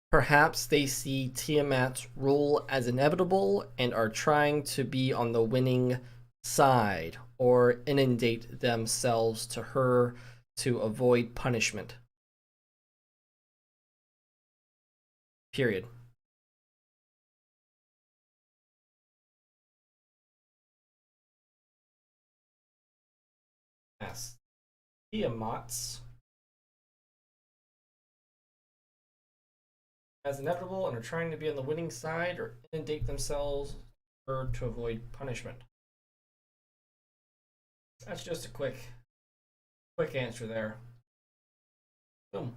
Perhaps they see Tiamat's rule as inevitable and are trying to be on the winning side or inundate themselves to her to avoid punishment. Period. Yes. Tiamat's as inevitable and are trying to be on the winning side or inundate themselves or to avoid punishment. That's just a quick answer there. Boom.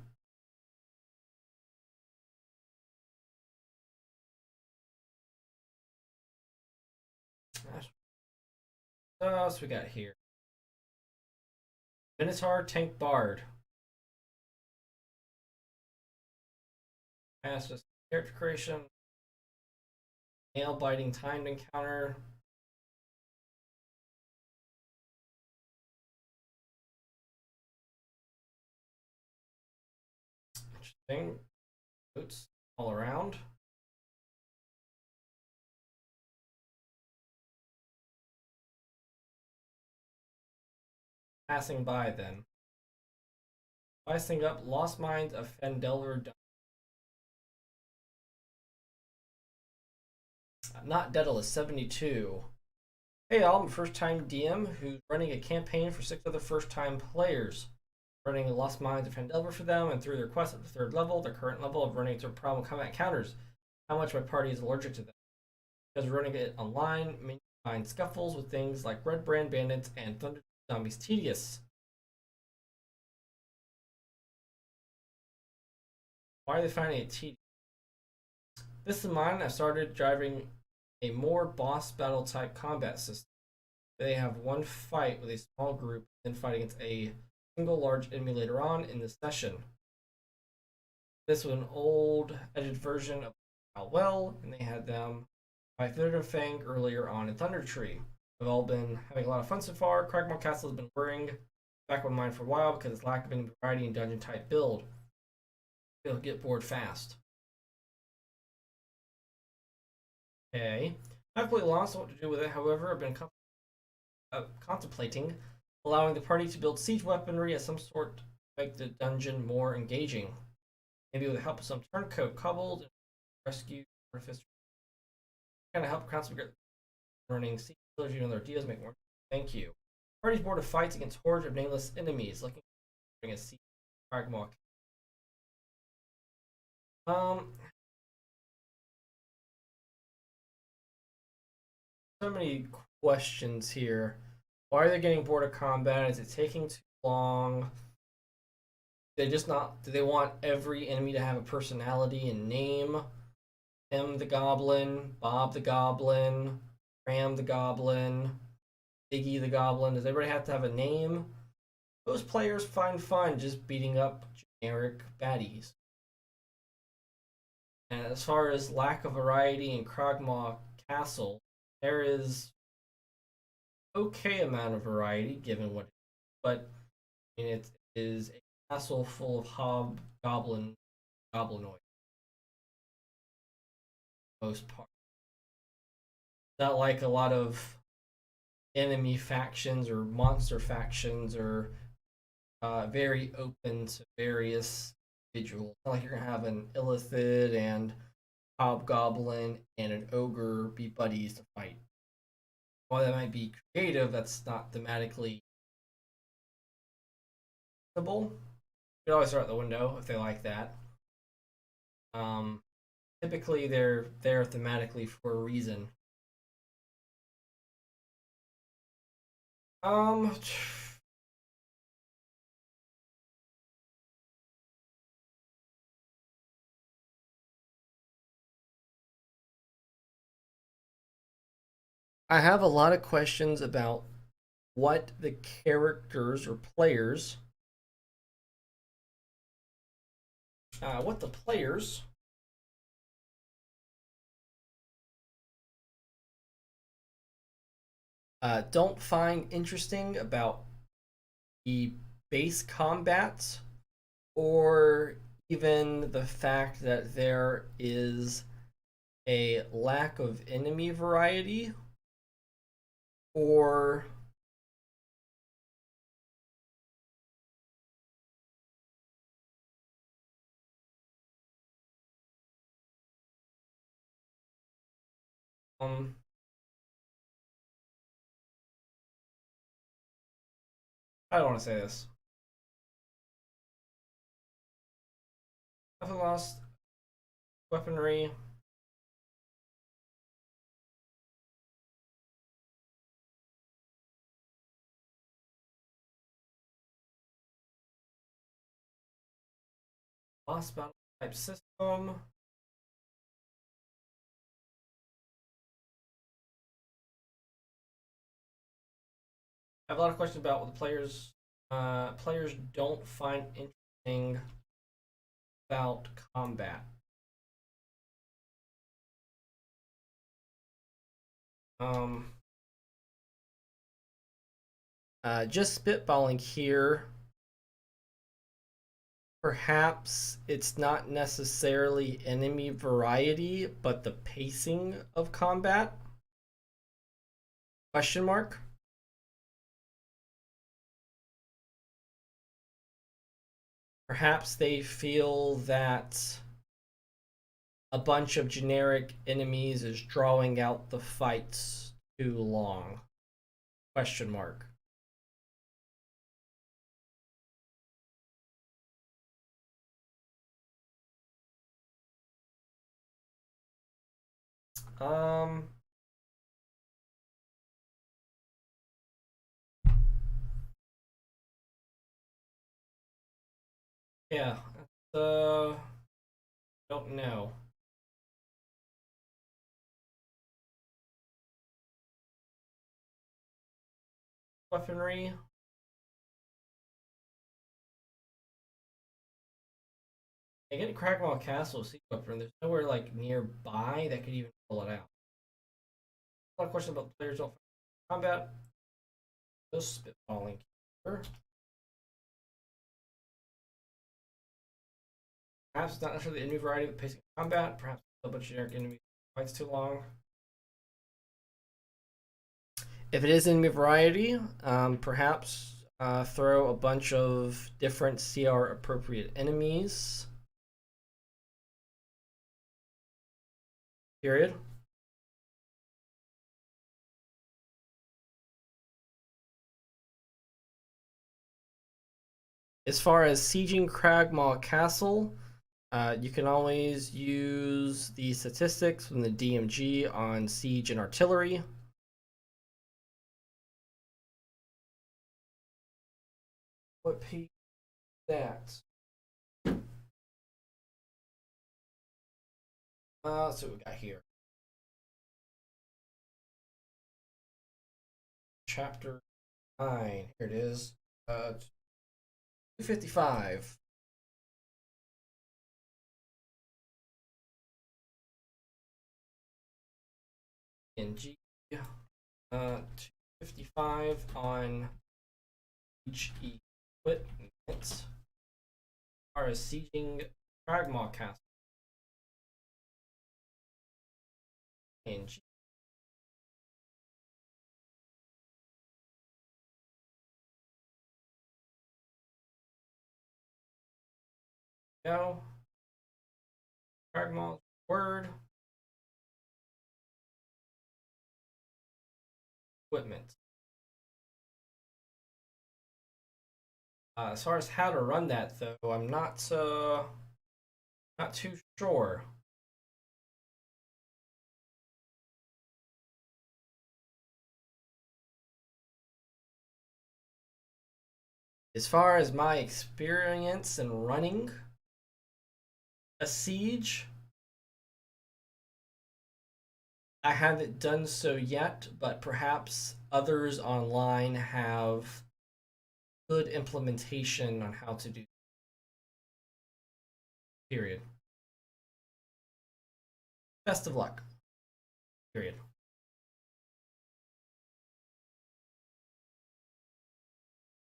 What else we got here? Minotaur Tank Bard. Fastest character creation. Nail biting timed encounter. Interesting. Boots all around. Passing by then. Slicing up Lost Minds of Fendelver. Not Daedalus 72. Hey all, I'm a first time DM who's running a campaign for 6 other first time players. Running Lost Minds of Fendelver for them, and through their quest up to 3rd level, their current level of running into problem combat counters. How much my party is allergic to them. Because running it online, many find scuffles with things like Red Brand Bandits and Thunder zombies tedious? Why are they finding it tedious? This in mind, I started driving a more boss battle type combat system. They have one fight with a small group, then fight against a single large enemy later on in the session. This was an old edited version of How Well, and they had them by Third and Fang earlier on in Thunder Tree. We've all been having a lot of fun so far. Cragmaw Castle has been worrying back on mine for a while because its lack of any variety in dungeon type build. You'll get bored fast. Okay. Not completely lost what to do with it, however, I've been contemplating allowing the party to build siege weaponry as some sort to make the dungeon more engaging. Maybe with the help of some turncoat kobold and rescue artificer. Kind of help concentrate running siege village, even though their deals make more. Thank you. Party's board of fights against hordes of nameless enemies, looking to bring a siege Cragmaw. So many questions here. Why are they getting bored of combat? Is it taking too long? They just not. Do they want every enemy to have a personality and name? Tim the Goblin, Bob the Goblin, Ram the Goblin, Iggy the Goblin. Does everybody have to have a name? Most players find fun just beating up generic baddies. And as far as lack of variety in Cragmaw Castle, there is okay amount of variety given what, but I mean, it is a castle full of goblinoid most part. Not like a lot of enemy factions or monster factions or very open to various individuals. Not like you're gonna have an illithid and hobgoblin and an ogre be buddies to fight. While that might be creative, that's not thematically feasible. You can always throw out the window if they like that. Typically, they're there thematically for a reason. Um, I have a lot of questions about what the characters or players, what the players don't find interesting about the base combat, or even the fact that there is a lack of enemy variety, or um, I don't want to say this. I've lost weaponry. Boss battle type system. I have a lot of questions about what the players don't find interesting about combat. Um, just spitballing here. Perhaps it's not necessarily enemy variety, but the pacing of combat? Question mark. Perhaps they feel that a bunch of generic enemies is drawing out the fights too long. Question mark. Um Yeah. Don't know. Weaponry. I get Cragmaw Castle sea weapon. There's nowhere like nearby that could even pull it out. A lot of questions about players don't combat. Just spitballing here. Perhaps not necessarily a new variety of pacing combat. Perhaps a bunch of generic enemy fights too long. If it is enemy variety, perhaps throw a bunch of different CR appropriate enemies. Period. As far as sieging Cragmaw Castle, you can always use the statistics from the DMG on siege and artillery. What page is that? Let's see what we got here. Chapter 9. Here it is. 255. DMG. 255 on each equipment. As far as sieging Cragmaw Castle. DMG. Go. Cragmaw word. Equipment. As far as how to run that, though, I'm not too sure. As far as my experience in running a siege, I haven't done so yet, but perhaps others online have good implementation on how to do. Period. Best of luck. Period.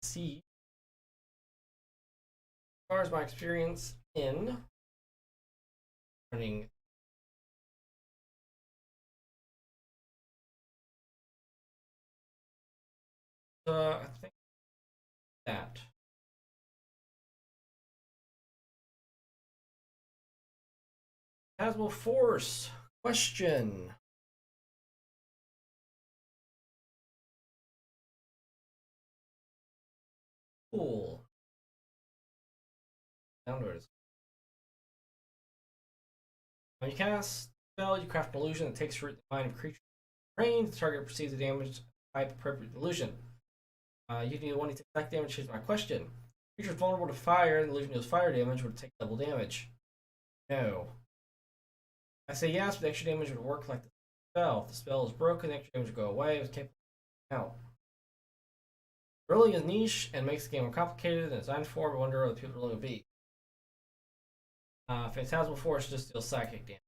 See, as far as my experience in running I think that Hasbro Force question. Cool. Downwards. When you cast spell, you craft an illusion that takes root in the mind of creature range. The target perceives the damage type appropriate illusion. You need one to attack damage. Here's my question. Creature is vulnerable to fire, and the illusion deals fire damage would take double damage. No. I say yes, but the extra damage would work like the spell. If the spell is broken, the extra damage would go away. It was capable of out. Rolling is niche and makes the game more complicated than designed for, but wonder what the people rolling would be. Phantasmal Force just deals psychic damage.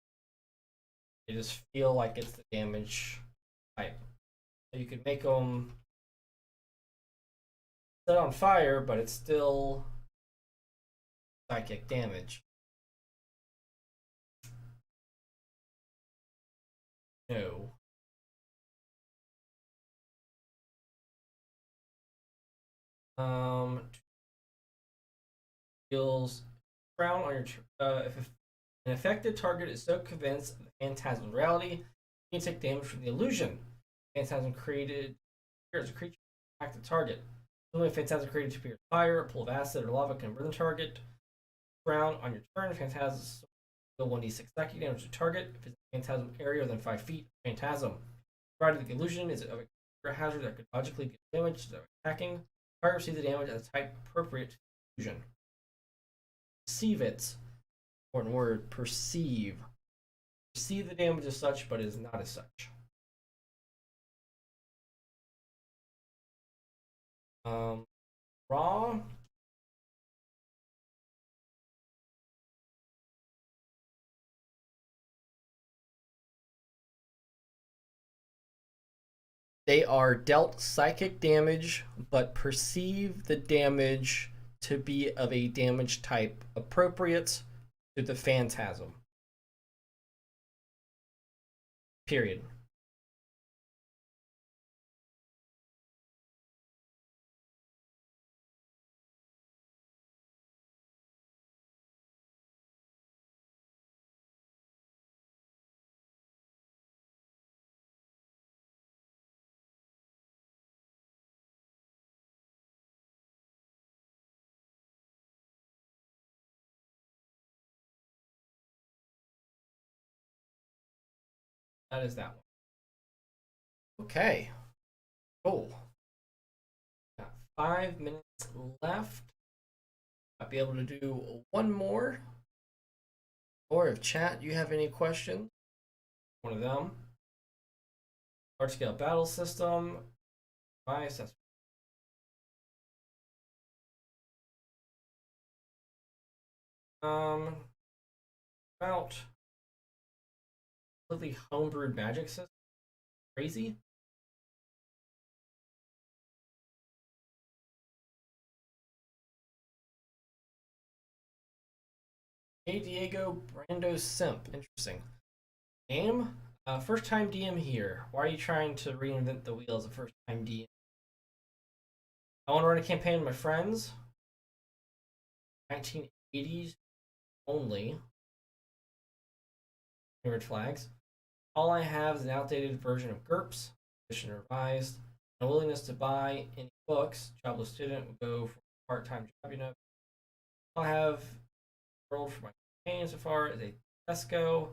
They just feel like it's the damage type. So you could make them set on fire, but it's still psychic damage. No. Deals frown on your if an affected target is so convinced of the phantasm's reality, you can take damage from the illusion. Phantasm created as a creature to attack the target. Only if Phantasm created to appear fire, a pool of acid, or lava can burn the target. Frown on your turn. Phantasm deal 1d6 psychic damage to target. If it's a phantasm area within 5 feet, Phantasm. Provided the illusion is of a hazard that could logically get damage to attacking, fire receives the damage at the type appropriate to the illusion. perceive it. Important word, perceive. Perceive the damage as such, but it is not as such. Raw. They are dealt psychic damage, but perceive the damage to be of a damage type appropriate to the phantasm. Period. That is that one. Okay. Cool. Got 5 minutes left. I'll be able to do one more. Or if chat, you have any questions, one of them. Large scale battle system. Device. That's about completely homebrewed magic system. Crazy. Hey Diego Brando Simp. Interesting. Name? First time DM here. Why are you trying to reinvent the wheel as a first time DM? I want to run a campaign with my friends. 1980s only. Red flags. All I have is an outdated version of GURPS, edition revised. No willingness to buy any books. Jobless student will go for part-time job, you know. All I have rolled for my campaign so far is a Tesco,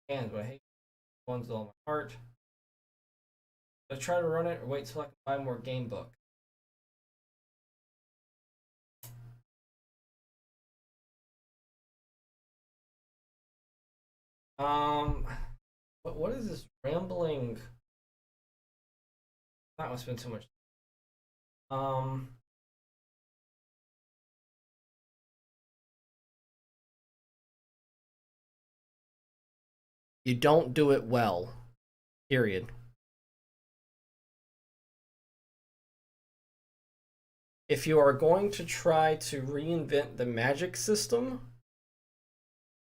and what I hate ones with all my heart. So try to run it or wait till I can buy more game book. What is this rambling? Not gonna spend too much. You don't do it well. Period. If you are going to try to reinvent the magic system,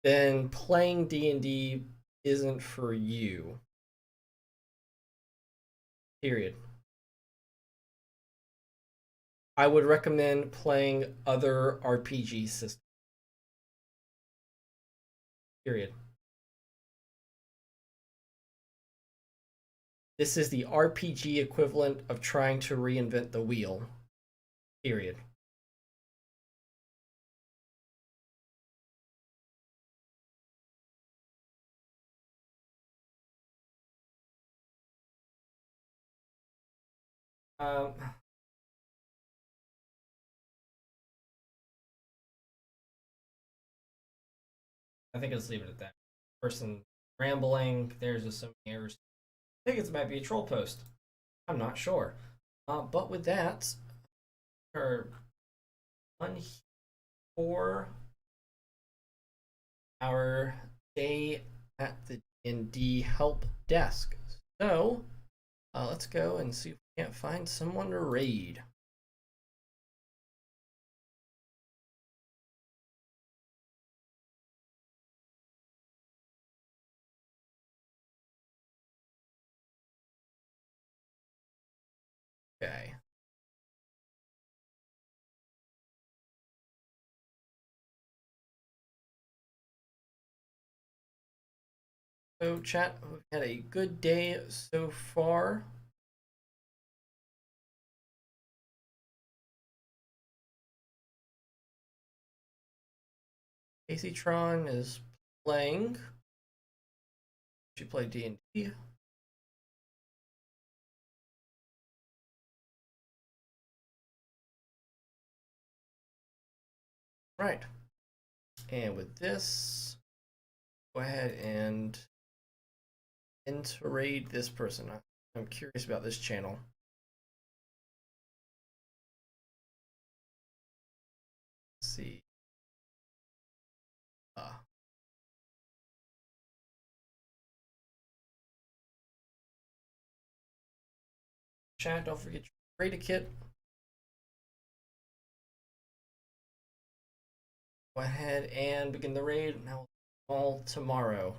then playing D&D isn't for you. Period. I would recommend playing other RPG systems. Period. This is the RPG equivalent of trying to reinvent the wheel. Period. I think I'll just leave it at that. Person rambling. There's just so many errors. I think it might be a troll post. I'm not sure. But with that, we're done for our day at the D&D help desk. So let's go and see if we can't find someone to raid. Okay. So chat, we've had a good day so far. Casey Tron is playing. She played D&D. Right. And with this, go ahead and raid this person. I'm curious about this channel. Let's see. Chat, don't forget to raid a kit. Go ahead and begin the raid. Now all tomorrow.